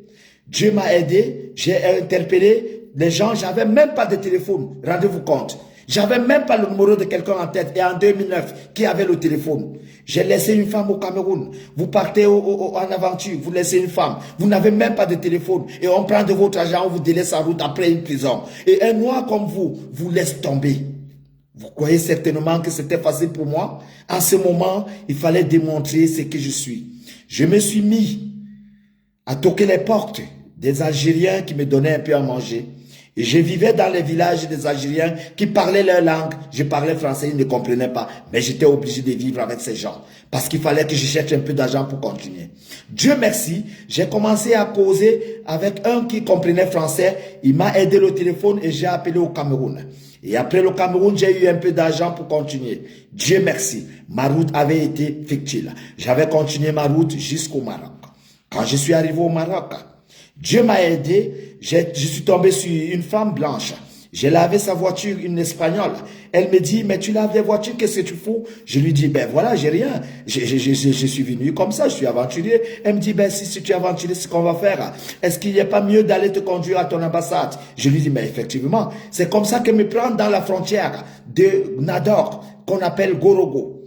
Speaker 1: Dieu m'a aidé, j'ai interpellé les gens, j'avais même pas de téléphone, rendez-vous compte. J'avais même pas le numéro de quelqu'un en tête. Et en 2009, qui avait le téléphone? J'ai laissé une femme au Cameroun. Vous partez en aventure, vous laissez une femme. Vous n'avez même pas de téléphone. Et on prend de votre argent, on vous délaisse en route après une prison. Et un noir comme vous laisse tomber. Vous croyez certainement que c'était facile pour moi? En ce moment, il fallait démontrer ce que je suis. Je me suis mis à toquer les portes des Algériens qui me donnaient un peu à manger. Et je vivais dans les villages des Algériens qui parlaient leur langue. Je parlais français, ils ne comprenaient pas. Mais j'étais obligé de vivre avec ces gens. Parce qu'il fallait que je cherche un peu d'argent pour continuer. Dieu merci, j'ai commencé à causer avec un qui comprenait français. Il m'a aidé le téléphone et j'ai appelé au Cameroun. Et après le Cameroun, j'ai eu un peu d'argent pour continuer. Dieu merci, ma route avait été fictive. J'avais continué ma route jusqu'au Maroc. Quand je suis arrivé au Maroc, Dieu m'a aidé, je suis tombé sur une femme blanche. J'ai lavé sa voiture, une Espagnole. Elle me dit, mais tu laves des voitures, qu'est-ce que tu fous? Je lui dis, ben voilà, j'ai rien. Je suis venu comme ça, je suis aventurier. Elle me dit, ben si tu es aventurier, c'est ce qu'on va faire. Est-ce qu'il n'y a pas mieux d'aller te conduire à ton ambassade? Je lui dis, mais effectivement, c'est comme ça qu'elle me prend dans la frontière de Nador, qu'on appelle Gorogo.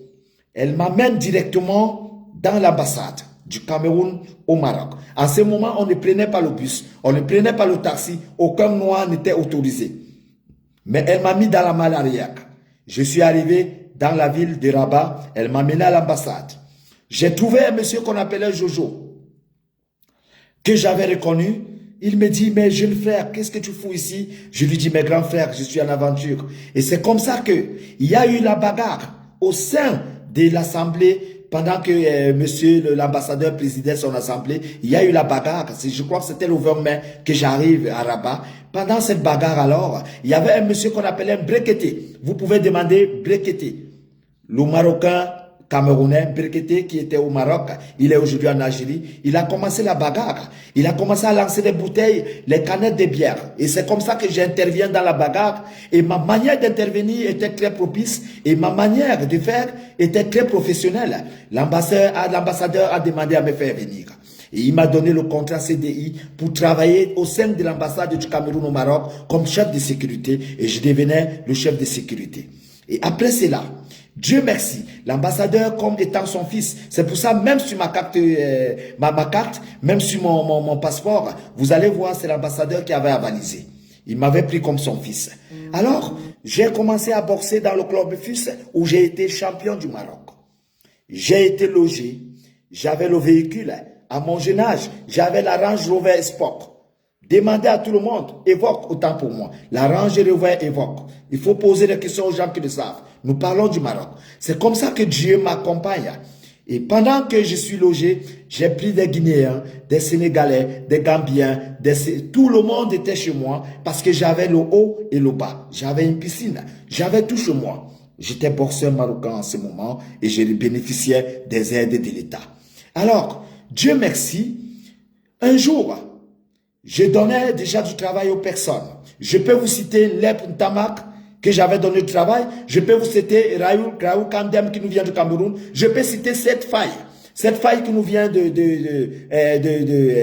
Speaker 1: Elle m'amène directement dans l'ambassade du Cameroun au Maroc. En ce moment, on ne prenait pas le bus, on ne prenait pas le taxi, aucun noir n'était autorisé. Mais elle m'a mis dans la malle arrière. Je suis arrivé dans la ville de Rabat, elle m'a mené à l'ambassade. J'ai trouvé un monsieur qu'on appelait Jojo, que j'avais reconnu. Il me dit, mais jeune frère, qu'est-ce que tu fous ici? Je lui dis, mes grands frères, je suis en aventure. Et c'est comme ça qu'il y a eu la bagarre au sein de l'Assemblée. Pendant que monsieur l'ambassadeur présidait son assemblée, il y a eu la bagarre. Je crois que c'était le 20 mai que j'arrive à Rabat. Pendant cette bagarre alors, il y avait un monsieur qu'on appelait un Breketé. Vous pouvez demander Breketé. Le Marocain Camerounais, Breketé, qui était au Maroc, il est aujourd'hui en Algérie. Il a commencé la bagarre. Il a commencé à lancer des bouteilles, les canettes de bière. Et c'est comme ça que j'interviens dans la bagarre. Et ma manière d'intervenir était très propice. Et ma manière de faire était très professionnelle. L'ambassadeur a demandé à me faire venir. Et il m'a donné le contrat CDI pour travailler au sein de l'ambassade du Cameroun au Maroc comme chef de sécurité. Et je devenais le chef de sécurité. Et après cela, Dieu merci, l'ambassadeur comme étant son fils, c'est pour ça même sur ma carte, même sur mon passeport, vous allez voir, c'est l'ambassadeur qui avait avalisé. Il m'avait pris comme son fils. Alors, j'ai commencé à boxer dans le club FUS où j'ai été champion du Maroc. J'ai été logé, j'avais le véhicule. À mon jeune âge, j'avais la Range Rover Sport. Demandez à tout le monde, évoque autant pour moi. La Range Rover évoque. Il faut poser des questions aux gens qui le savent. Nous parlons du Maroc. C'est comme ça que Dieu m'accompagne. Et pendant que je suis logé, j'ai pris des Guinéens, des Sénégalais, des Gambiens, tout le monde était chez moi parce que j'avais le haut et le bas. J'avais une piscine, j'avais tout chez moi. J'étais boxeur marocain en ce moment et je bénéficiais des aides de l'État. Alors, Dieu merci, un jour, je donnais déjà du travail aux personnes. Je peux vous citer Lep Ntamak, que j'avais donné du travail. Je peux vous citer Raoul Kandem, qui nous vient du Cameroun. Je peux citer cette faille qui nous vient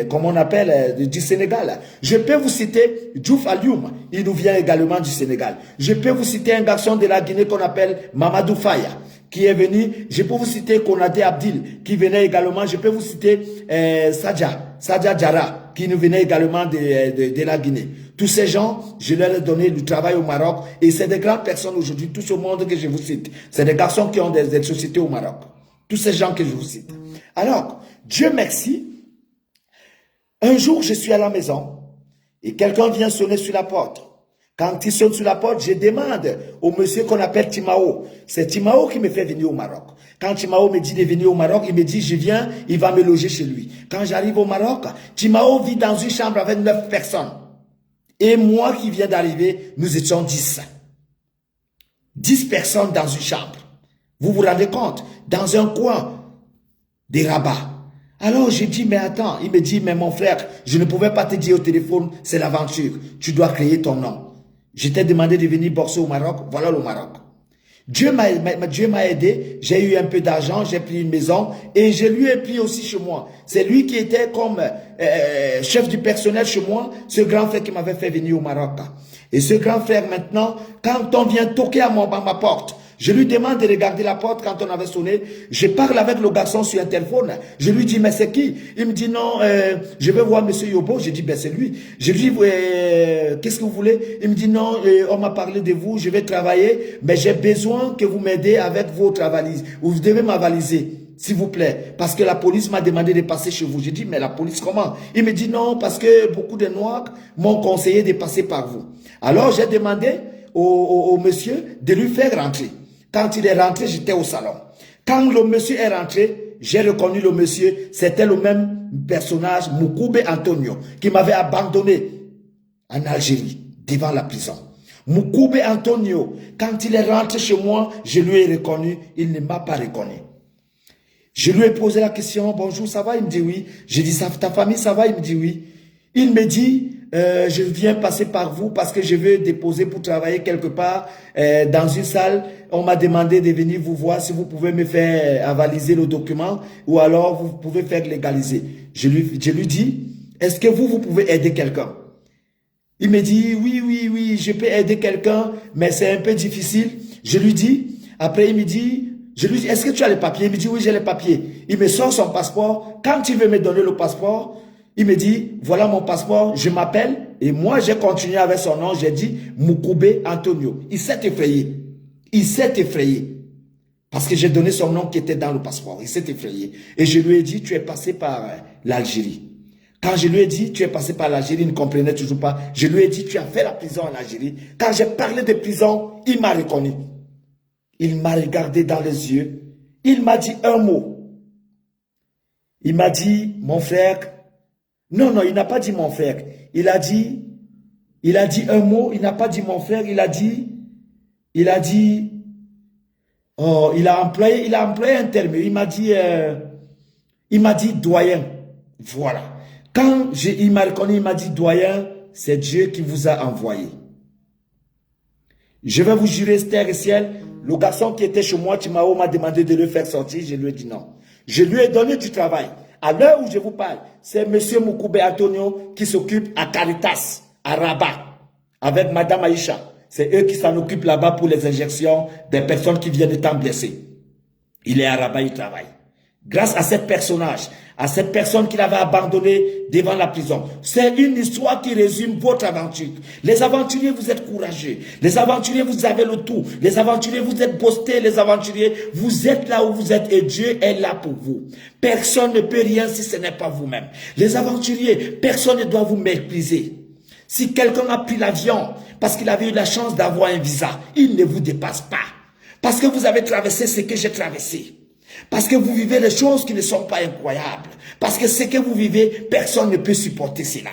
Speaker 1: comment on appelle, du Sénégal. Je peux vous citer Diouf Alioum, il nous vient également du Sénégal. Je peux vous citer un garçon de la Guinée qu'on appelle Mamadou Faya, qui est venu. Je peux vous citer Konate Abdil, qui venait également. Je peux vous citer Sadja Diarra, qui nous venait également de la Guinée. Tous ces gens, je leur ai donné du travail au Maroc et c'est des grandes personnes aujourd'hui, tout ce monde que je vous cite. C'est des garçons qui ont des sociétés au Maroc. Tous ces gens que je vous cite. Alors, Dieu merci, un jour je suis à la maison et quelqu'un vient sonner sur la porte. Quand il sonne sur la porte, je demande au monsieur qu'on appelle Timao. C'est Timao qui me fait venir au Maroc. Quand Timao me dit de venir au Maroc, il me dit je viens, il va me loger chez lui. Quand j'arrive au Maroc, Timao vit dans une chambre avec 9 personnes. Et moi qui viens d'arriver, nous étions 10. 10 personnes dans une chambre. Vous vous rendez compte? Dans un coin des Rabat. Alors je dis, mais attends, il me dit, mais mon frère, je ne pouvais pas te dire au téléphone, c'est l'aventure. Tu dois créer ton nom. Je t'ai demandé de venir boxer au Maroc, voilà le Maroc. Dieu m'a aidé, j'ai eu un peu d'argent, j'ai pris une maison et je lui ai pris aussi chez moi. C'est lui qui était comme chef du personnel chez moi, ce grand frère qui m'avait fait venir au Maroc. Et ce grand frère maintenant, quand on vient toquer à ma porte, je lui demande de regarder la porte quand on avait sonné. Je parle avec le garçon sur un téléphone. Je lui dis, mais c'est qui? Il me dit, non, je vais voir monsieur Yobo. Je dis, ben c'est lui. Je lui dis, qu'est-ce que vous voulez? Il me dit, non, on m'a parlé de vous, je vais travailler, mais j'ai besoin que vous m'aidez avec votre valise. Vous devez m'avaliser, s'il vous plaît, parce que la police m'a demandé de passer chez vous. Je dis, mais la police comment? Il me dit, non, parce que beaucoup de Noirs m'ont conseillé de passer par vous. Alors j'ai demandé au monsieur de lui faire rentrer. Quand il est rentré, j'étais au salon. Quand le monsieur est rentré, j'ai reconnu le monsieur. C'était le même personnage, Moukoube Antonio, qui m'avait abandonné en Algérie, devant la prison. Moukoube Antonio, quand il est rentré chez moi, je lui ai reconnu. Il ne m'a pas reconnu. Je lui ai posé la question, bonjour, ça va? Il me dit oui. J'ai dit, ta famille, ça va? Il me dit oui. Il me dit, je viens passer par vous parce que je veux déposer pour travailler quelque part dans une salle. On m'a demandé de venir vous voir si vous pouvez me faire avaliser le document ou alors vous pouvez faire légaliser. Je lui dis, est-ce que vous pouvez aider quelqu'un? Il me dit, oui, je peux aider quelqu'un, mais c'est un peu difficile. Je lui dis, après il me dit, je lui dis, est-ce que tu as les papiers? Il me dit, oui, j'ai les papiers. Il me sort son passeport. Quand il veut me donner le passeport, il me dit, voilà mon passeport, je m'appelle. Et moi, j'ai continué avec son nom, j'ai dit, Moukoube Antonio. Il s'est effrayé. Il s'est effrayé. Parce que j'ai donné son nom qui était dans le passeport. Il s'est effrayé. Et je lui ai dit, tu es passé par l'Algérie. Quand je lui ai dit, tu es passé par l'Algérie, il ne comprenait toujours pas. Je lui ai dit, tu as fait la prison en Algérie. Quand j'ai parlé de prison, il m'a reconnu. Il m'a regardé dans les yeux. Il m'a dit un mot. Il m'a dit, mon frère. Non, il n'a pas dit mon frère. Il a dit un mot. Il n'a pas dit mon frère. Il a dit, oh, il a employé un terme. Il m'a dit doyen. Voilà. Quand il m'a reconnu, il m'a dit doyen, c'est Dieu qui vous a envoyé. Je vais vous jurer, terre et ciel, le garçon qui était chez moi, Timao, m'a demandé de le faire sortir. Je lui ai dit non. Je lui ai donné du travail. À l'heure où je vous parle, c'est M. Moukoube Antonio qui s'occupe à Caritas, à Rabat, avec Madame Aïcha. C'est eux qui s'en occupent là-bas pour les injections des personnes qui viennent étant blessées. Il est à Rabat, il travaille. Grâce à ce personnage, à cette personne qu'il avait abandonnée devant la prison. C'est une histoire qui résume votre aventure. Les aventuriers, vous êtes courageux. Les aventuriers, vous avez le tout. Les aventuriers, vous êtes postés. Les aventuriers, vous êtes là où vous êtes et Dieu est là pour vous. Personne ne peut rien si ce n'est pas vous-même. Les aventuriers, personne ne doit vous mépriser. Si quelqu'un a pris l'avion parce qu'il avait eu la chance d'avoir un visa, il ne vous dépasse pas. Parce que vous avez traversé ce que j'ai traversé. Parce que vous vivez des choses qui ne sont pas incroyables. Parce que ce que vous vivez, personne ne peut supporter cela.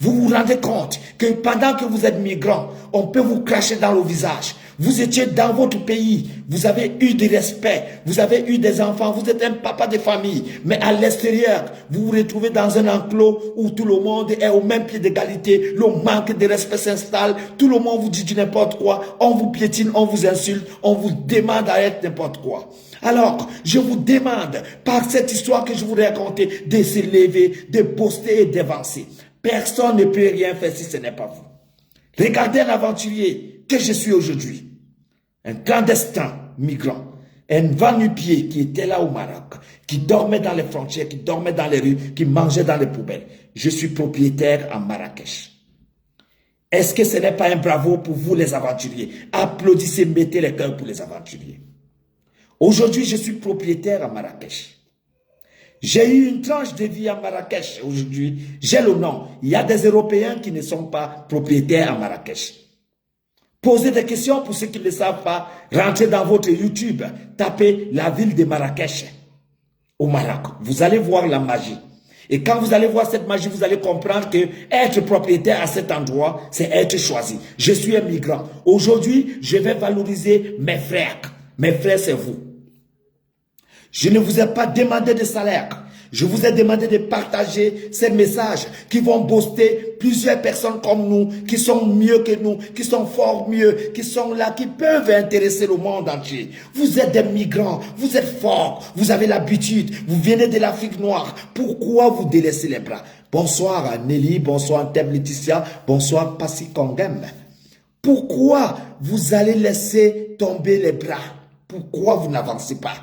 Speaker 1: Vous vous rendez compte que pendant que vous êtes migrant, on peut vous cracher dans le visage. Vous étiez dans votre pays, vous avez eu du respect, vous avez eu des enfants, vous êtes un papa de famille. Mais à l'extérieur, vous vous retrouvez dans un enclos où tout le monde est au même pied d'égalité. Le manque de respect s'installe, tout le monde vous dit du n'importe quoi. On vous piétine, on vous insulte, on vous demande à être n'importe quoi. Alors, je vous demande, par cette histoire que je vous ai racontée, de se lever, de poster et d'avancer. Personne ne peut rien faire si ce n'est pas vous. Regardez un aventurier que je suis aujourd'hui. Un clandestin migrant. Un va-nu-pied qui était là au Maroc, qui dormait dans les frontières, qui dormait dans les rues, qui mangeait dans les poubelles. Je suis propriétaire à Marrakech. Est-ce que ce n'est pas un bravo pour vous les aventuriers? Applaudissez, mettez les cœurs pour les aventuriers. Aujourd'hui, je suis propriétaire à Marrakech. J'ai eu une tranche de vie à Marrakech aujourd'hui. J'ai le nom. Il y a des Européens qui ne sont pas propriétaires à Marrakech. Posez des questions pour ceux qui ne le savent pas. Rentrez dans votre YouTube, tapez la ville de Marrakech au Maroc. Vous allez voir la magie. Et quand vous allez voir cette magie, vous allez comprendre que être propriétaire à cet endroit, c'est être choisi. Je suis un migrant. Aujourd'hui, je vais valoriser mes frères. Mes frères, c'est vous. Je ne vous ai pas demandé de salaire. Je vous ai demandé de partager ces messages qui vont booster plusieurs personnes comme nous, qui sont mieux que nous, qui sont fort mieux, qui sont là, qui peuvent intéresser le monde entier. Vous êtes des migrants, vous êtes forts, vous avez l'habitude, vous venez de l'Afrique noire. Pourquoi vous délaissez les bras? Bonsoir Nelly, bonsoir Thème Laetitia, bonsoir Passi Kongem. Pourquoi vous allez laisser tomber les bras? Pourquoi vous n'avancez pas?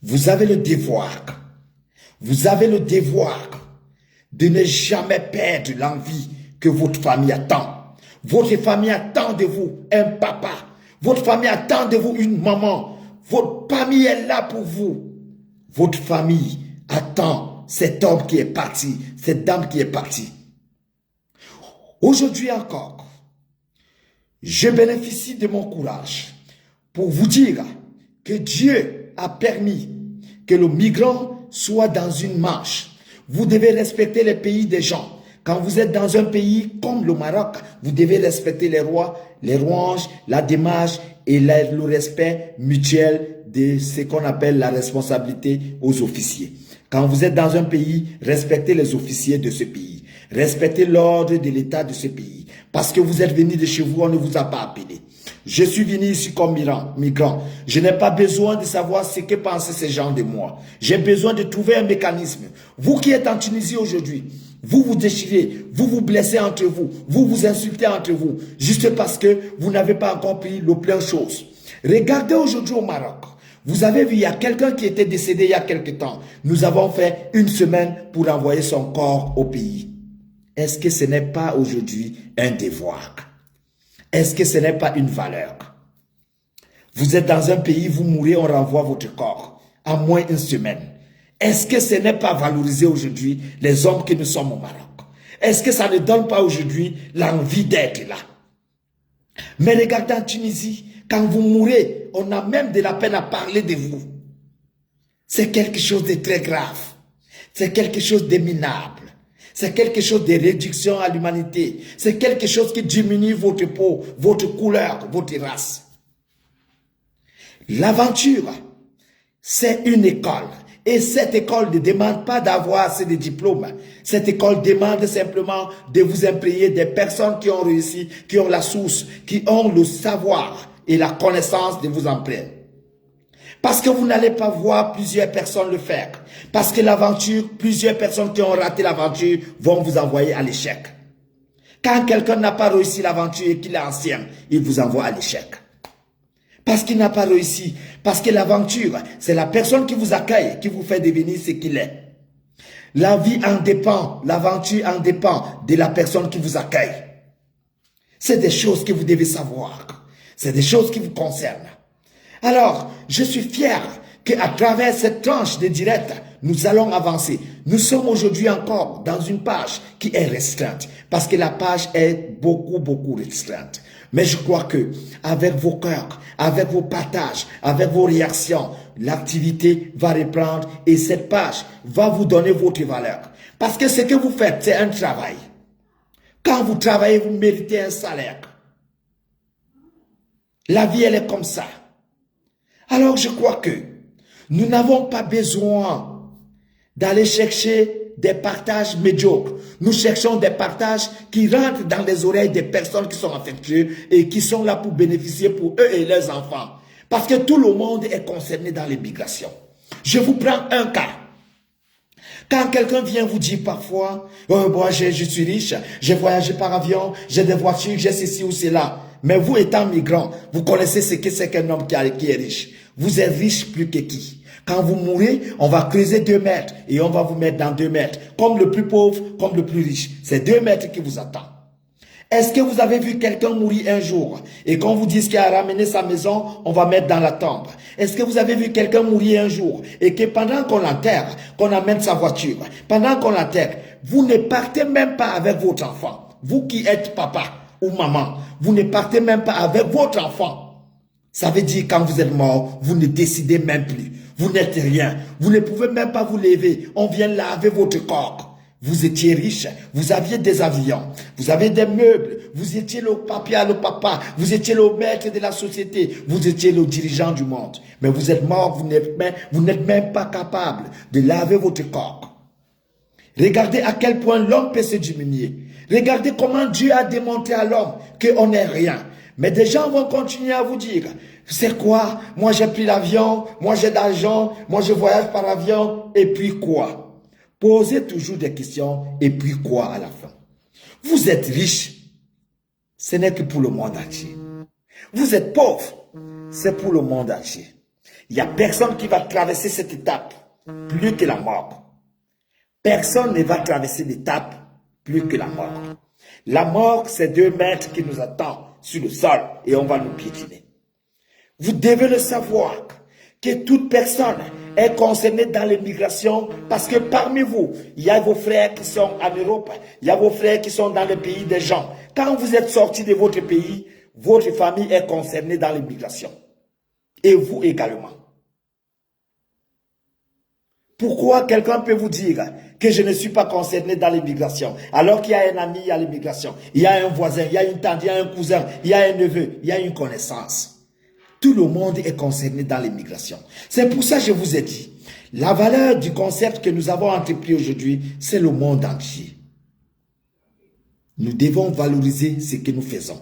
Speaker 1: Vous avez le devoir de ne jamais perdre l'envie que votre famille attend. Votre famille attend de vous un papa. Votre famille attend de vous une maman. Votre famille est là pour vous. Votre famille attend cet homme qui est parti, cette dame qui est partie. Aujourd'hui encore, je bénéficie de mon courage pour vous dire que Dieu a permis que le migrant soit dans une marche. Vous devez respecter les pays des gens. Quand vous êtes dans un pays comme le Maroc, vous devez respecter les rois, les rouanges, la démarche et le respect mutuel de ce qu'on appelle la responsabilité aux officiers. Quand vous êtes dans un pays, respectez les officiers de ce pays. Respectez l'ordre de l'État de ce pays. Parce que vous êtes venu de chez vous, on ne vous a pas appelé. Je suis venu ici comme migrant. Je n'ai pas besoin de savoir ce que pensent ces gens de moi. J'ai besoin de trouver un mécanisme. Vous qui êtes en Tunisie aujourd'hui, vous vous déchirez, vous vous blessez entre vous, vous vous insultez entre vous, juste parce que vous n'avez pas encore pris le plein chose. Regardez aujourd'hui au Maroc. Vous avez vu, il y a quelqu'un qui était décédé il y a quelque temps. Nous avons fait une semaine pour envoyer son corps au pays. Est-ce que ce n'est pas aujourd'hui un devoir? Est-ce que ce n'est pas une valeur? Vous êtes dans un pays, vous mourrez, on renvoie votre corps en moins d'une semaine. Est-ce que ce n'est pas valoriser aujourd'hui les hommes que nous sommes au Maroc? Est-ce que ça ne donne pas aujourd'hui l'envie d'être là? Mais regardez en Tunisie, quand vous mourrez, on a même de la peine à parler de vous. C'est quelque chose de très grave. C'est quelque chose de minable. C'est quelque chose de réduction à l'humanité. C'est quelque chose qui diminue votre peau, votre couleur, votre race. L'aventure, c'est une école. Et cette école ne demande pas d'avoir assez de diplômes. Cette école demande simplement de vous imprégner des personnes qui ont réussi, qui ont la source, qui ont le savoir et la connaissance de vous imprégner. Parce que vous n'allez pas voir plusieurs personnes le faire. Parce que l'aventure, plusieurs personnes qui ont raté l'aventure vont vous envoyer à l'échec. Quand quelqu'un n'a pas réussi l'aventure et qu'il est ancien, il vous envoie à l'échec. Parce qu'il n'a pas réussi. Parce que l'aventure, c'est la personne qui vous accueille, qui vous fait devenir ce qu'il est. La vie en dépend, l'aventure en dépend de la personne qui vous accueille. C'est des choses que vous devez savoir. C'est des choses qui vous concernent. Alors, je suis fier qu'à travers cette tranche de direct, nous allons avancer. Nous sommes aujourd'hui encore dans une page qui est restreinte, parce que la page est beaucoup restreinte. Mais je crois que avec vos cœurs, avec vos partages, avec vos réactions, l'activité va reprendre et cette page va vous donner votre valeur. Parce que ce que vous faites, c'est un travail. Quand vous travaillez, vous méritez un salaire. La vie, elle est comme ça. Alors je crois que nous n'avons pas besoin d'aller chercher des partages médiocres. Nous cherchons des partages qui rentrent dans les oreilles des personnes qui sont affectueuses et qui sont là pour bénéficier pour eux et leurs enfants. Parce que tout le monde est concerné dans l'immigration. Je vous prends un cas. Quand quelqu'un vient vous dire parfois, oh, moi je suis riche, j'ai voyagé par avion, j'ai des voitures, j'ai ceci ou cela. Mais vous étant migrant, vous connaissez ce que c'est qu'un homme qui est riche. Vous êtes riche plus que qui? Quand vous mourrez, on va creuser 2 mètres et on va vous mettre dans 2 mètres. Comme le plus pauvre, comme le plus riche. C'est 2 mètres qui vous attend. Est-ce que vous avez vu quelqu'un mourir un jour et qu'on vous dise qu'il a ramené sa maison, on va mettre dans la tombe? Est-ce que vous avez vu quelqu'un mourir un jour et que pendant qu'on l'enterre, qu'on amène sa voiture, pendant qu'on l'enterre, vous ne partez même pas avec votre enfant? Vous qui êtes papa, ou maman, vous ne partez même pas avec votre enfant. Ça veut dire quand vous êtes mort, vous ne décidez même plus. Vous n'êtes rien. Vous ne pouvez même pas vous lever. On vient laver votre corps. Vous étiez riche, vous aviez des avions, vous avez des meubles, vous étiez le papa, le papa, vous étiez le maître de la société, vous étiez le dirigeant du monde. Mais vous êtes mort, vous n'êtes même pas capable de laver votre corps. Regardez à quel point l'homme peut se diminuer. Regardez comment Dieu a démontré à l'homme qu'on n'est rien. Mais des gens vont continuer à vous dire, c'est quoi? Moi j'ai pris l'avion, moi j'ai d'argent, moi je voyage par avion, et puis quoi? Posez toujours des questions, et puis quoi à la fin? Vous êtes riche, ce n'est que pour le monde entier. Vous êtes pauvre, c'est pour le monde entier. Il n'y a personne qui va traverser cette étape plus que la mort. Personne ne va traverser l'étape plus que la mort. La mort, c'est 2 mètres qui nous attendent sur le sol et on va nous piétiner. Vous devez le savoir que toute personne est concernée dans l'immigration parce que parmi vous, il y a vos frères qui sont en Europe, il y a vos frères qui sont dans le pays des gens. Quand vous êtes sortis de votre pays, votre famille est concernée dans l'immigration. Et vous également. Pourquoi quelqu'un peut vous dire que je ne suis pas concerné dans l'immigration alors qu'il y a un ami à l'immigration, il y a un voisin, il y a une tante, il y a un cousin, il y a un neveu, il y a une connaissance. Tout le monde est concerné dans l'immigration. C'est pour ça que je vous ai dit, la valeur du concept que nous avons entrepris aujourd'hui, c'est le monde entier. Nous devons valoriser ce que nous faisons.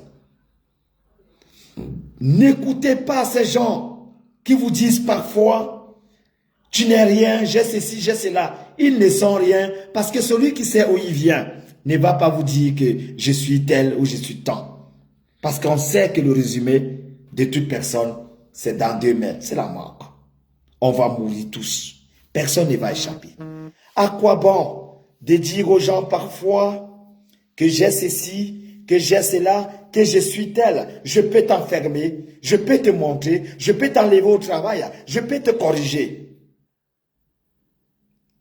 Speaker 1: N'écoutez pas ces gens qui vous disent parfois, tu n'es rien, j'ai ceci, j'ai cela. Ils ne sont rien parce que celui qui sait où il vient ne va pas vous dire que je suis tel ou je suis tant. Parce qu'on sait que le résumé de toute personne, c'est dans 2 mètres, c'est la mort. On va mourir tous. Personne ne va échapper. À quoi bon de dire aux gens parfois que j'ai ceci, que j'ai cela, que je suis tel. Je peux t'enfermer, je peux te montrer, je peux t'enlever au travail, je peux te corriger.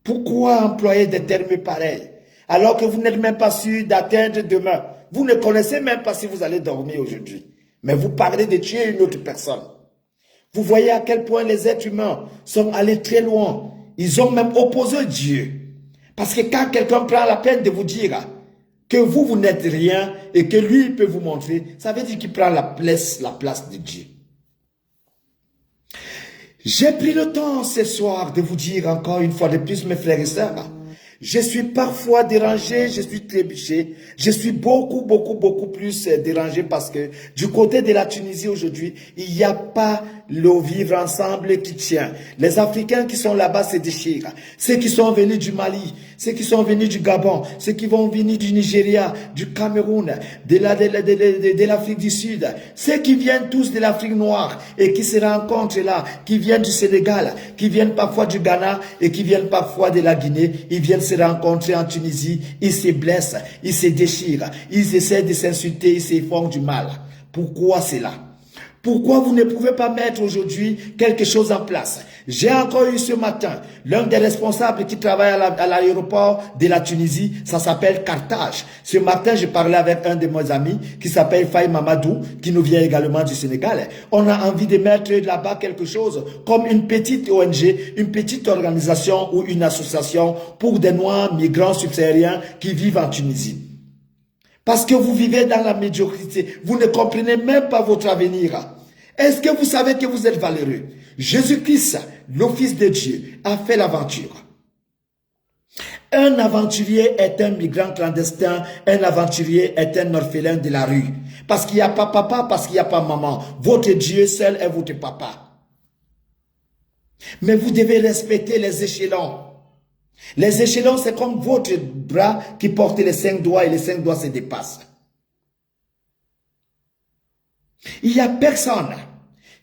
Speaker 1: Pourquoi employer des termes pareils alors que vous n'êtes même pas sûr d'atteindre demain? Vous ne connaissez même pas si vous allez dormir aujourd'hui. Mais vous parlez de tuer une autre personne. Vous voyez à quel point les êtres humains sont allés très loin. Ils ont même opposé Dieu. Parce que quand quelqu'un prend la peine de vous dire que vous n'êtes rien et que lui il peut vous montrer, ça veut dire qu'il prend la place de Dieu. J'ai pris le temps ce soir de vous dire encore une fois de plus, mes frères et sœurs, je suis parfois dérangé, je suis trébuché, je suis beaucoup plus dérangé parce que du côté de la Tunisie aujourd'hui, il n'y a pas le vivre ensemble qui tient. Les Africains qui sont là-bas se déchirent. Ceux qui sont venus du Mali, ceux qui sont venus du Gabon, ceux qui vont venir du Nigeria, du Cameroun, de l'Afrique du Sud, ceux qui viennent tous de l'Afrique noire et qui se rencontrent là, qui viennent du Sénégal, qui viennent parfois du Ghana et qui viennent parfois de la Guinée, ils viennent se rencontrer en Tunisie, ils se blessent, ils se déchirent, ils essaient de s'insulter, ils se font du mal. Pourquoi cela? Pourquoi vous ne pouvez pas mettre aujourd'hui quelque chose en place? J'ai encore eu ce matin l'un des responsables qui travaille à l'aéroport de la Tunisie, ça s'appelle Carthage. Ce matin, je parlais avec un de mes amis qui s'appelle Faye Mamadou, qui nous vient également du Sénégal. On a envie de mettre là-bas quelque chose comme une petite ONG, une petite organisation ou une association pour des Noirs migrants subsahariens qui vivent en Tunisie. Parce que vous vivez dans la médiocrité. Vous ne comprenez même pas votre avenir. Est-ce que vous savez que vous êtes valeureux? Jésus-Christ, le Fils de Dieu, a fait l'aventure. Un aventurier est un migrant clandestin. Un aventurier est un orphelin de la rue. Parce qu'il n'y a pas papa, parce qu'il n'y a pas maman. Votre Dieu seul est votre papa. Mais vous devez respecter les échelons. Les échelons, c'est comme votre bras qui porte les 5 doigts et les 5 doigts se dépassent. Il n'y a personne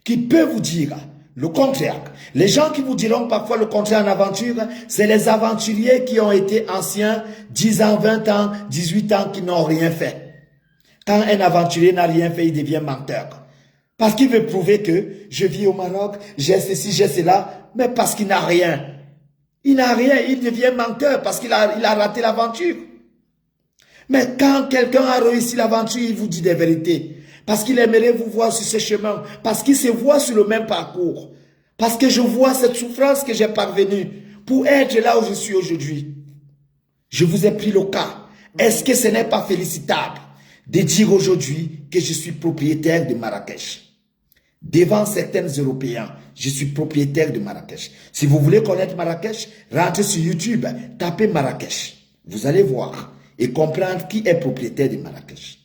Speaker 1: qui peut vous dire le contraire. Les gens qui vous diront parfois le contraire en aventure, c'est les aventuriers qui ont été anciens, 10 ans, 20 ans, 18 ans, qui n'ont rien fait. Quand un aventurier n'a rien fait, il devient menteur. Parce qu'il veut prouver que je vis au Maroc, j'ai ceci, j'ai cela, mais parce qu'il n'a rien. Il n'a rien, il devient menteur parce qu'il a raté l'aventure. Mais quand quelqu'un a réussi l'aventure, il vous dit des vérités. Parce qu'il aimerait vous voir sur ce chemin. Parce qu'il se voit sur le même parcours. Parce que je vois cette souffrance que j'ai parvenue pour être là où je suis aujourd'hui. Je vous ai pris le cas. Est-ce que ce n'est pas félicitable de dire aujourd'hui que je suis propriétaire de Marrakech? Devant certains Européens, je suis propriétaire de Marrakech. Si vous voulez connaître Marrakech, rentrez sur YouTube, tapez Marrakech. Vous allez voir et comprendre qui est propriétaire de Marrakech.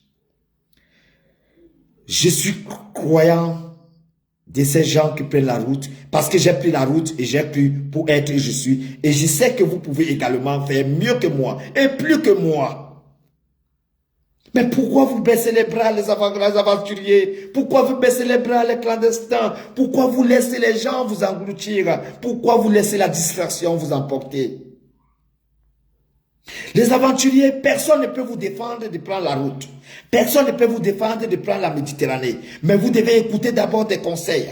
Speaker 1: Je suis croyant de ces gens qui prennent la route, parce que j'ai pris la route et j'ai cru pour être et je suis. Et je sais que vous pouvez également faire mieux que moi et plus que moi. Mais pourquoi vous baissez les bras les aventuriers? Pourquoi vous baissez les bras les clandestins? Pourquoi vous laissez les gens vous engloutir? Pourquoi vous laissez la distraction vous emporter? Les aventuriers, personne ne peut vous défendre de prendre la route. Personne ne peut vous défendre de prendre la Méditerranée. Mais vous devez écouter d'abord des conseils.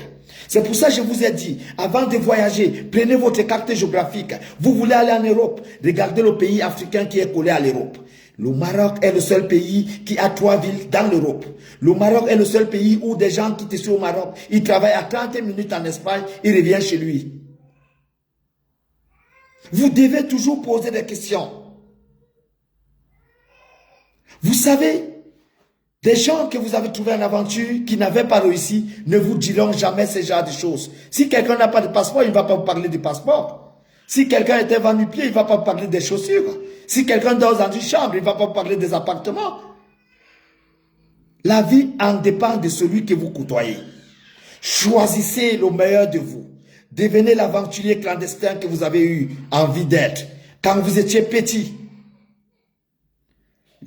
Speaker 1: C'est pour ça que je vous ai dit, avant de voyager, prenez votre carte géographique. Vous voulez aller en Europe, regardez le pays africain qui est collé à l'Europe. Le Maroc est le seul pays qui a 3 villes dans l'Europe. Le Maroc est le seul pays où des gens qui étaient au Maroc, ils travaillent à 30 minutes en Espagne, ils reviennent chez lui. Vous devez toujours poser des questions. Vous savez, des gens que vous avez trouvé en aventure, qui n'avaient pas réussi, ne vous diront jamais ce genre de choses. Si quelqu'un n'a pas de passeport, il ne va pas vous parler du passeport. Si quelqu'un était venu pied, il ne va pas vous parler des chaussures. Si quelqu'un dort dans une chambre, il ne va pas vous parler des appartements. La vie en dépend de celui que vous côtoyez. Choisissez le meilleur de vous. Devenez l'aventurier clandestin que vous avez eu envie d'être quand vous étiez petit.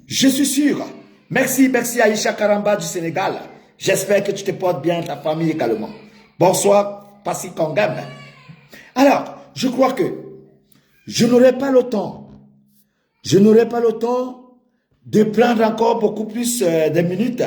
Speaker 1: Je suis sûr. Merci Aïcha Karamba du Sénégal. J'espère que tu te portes bien, ta famille également. Bonsoir, Passi Kongam. Alors, je crois que je n'aurai pas le temps. Je n'aurai pas le temps de prendre encore beaucoup plus de minutes.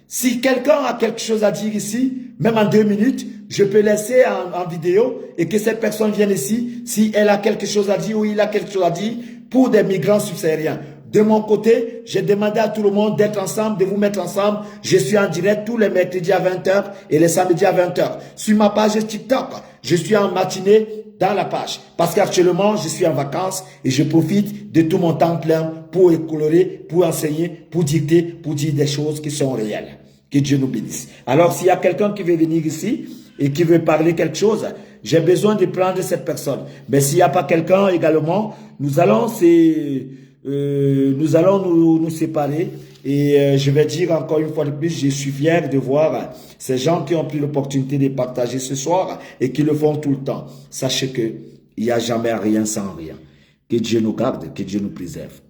Speaker 1: Si quelqu'un a quelque chose à dire ici, même en 2 minutes, je peux laisser en vidéo et que cette personne vienne ici, si elle a quelque chose à dire ou il a quelque chose à dire pour des migrants subsahariens. De mon côté, j'ai demandé à tout le monde d'être ensemble, de vous mettre ensemble. Je suis en direct tous les mercredis à 20 h et les samedis à 20 h. Sur ma page TikTok, je suis en matinée dans la page. Parce qu'actuellement, je suis en vacances et je profite de tout mon temps plein pour colorer, pour enseigner, pour dicter, pour dire des choses qui sont réelles. Que Dieu nous bénisse. Alors, s'il y a quelqu'un qui veut venir ici et qui veut parler quelque chose, j'ai besoin de prendre cette personne. Mais s'il n'y a pas quelqu'un également, nous allons nous séparer et je vais dire encore une fois de plus, je suis fier de voir ces gens qui ont pris l'opportunité de partager ce soir et qui le font tout le temps. Sachez que il n'y a jamais rien sans rien. Que Dieu nous garde, que Dieu nous préserve.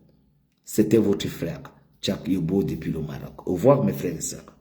Speaker 1: C'était votre frère, Tchak Yobo depuis le Maroc. Au revoir mes frères et sœurs.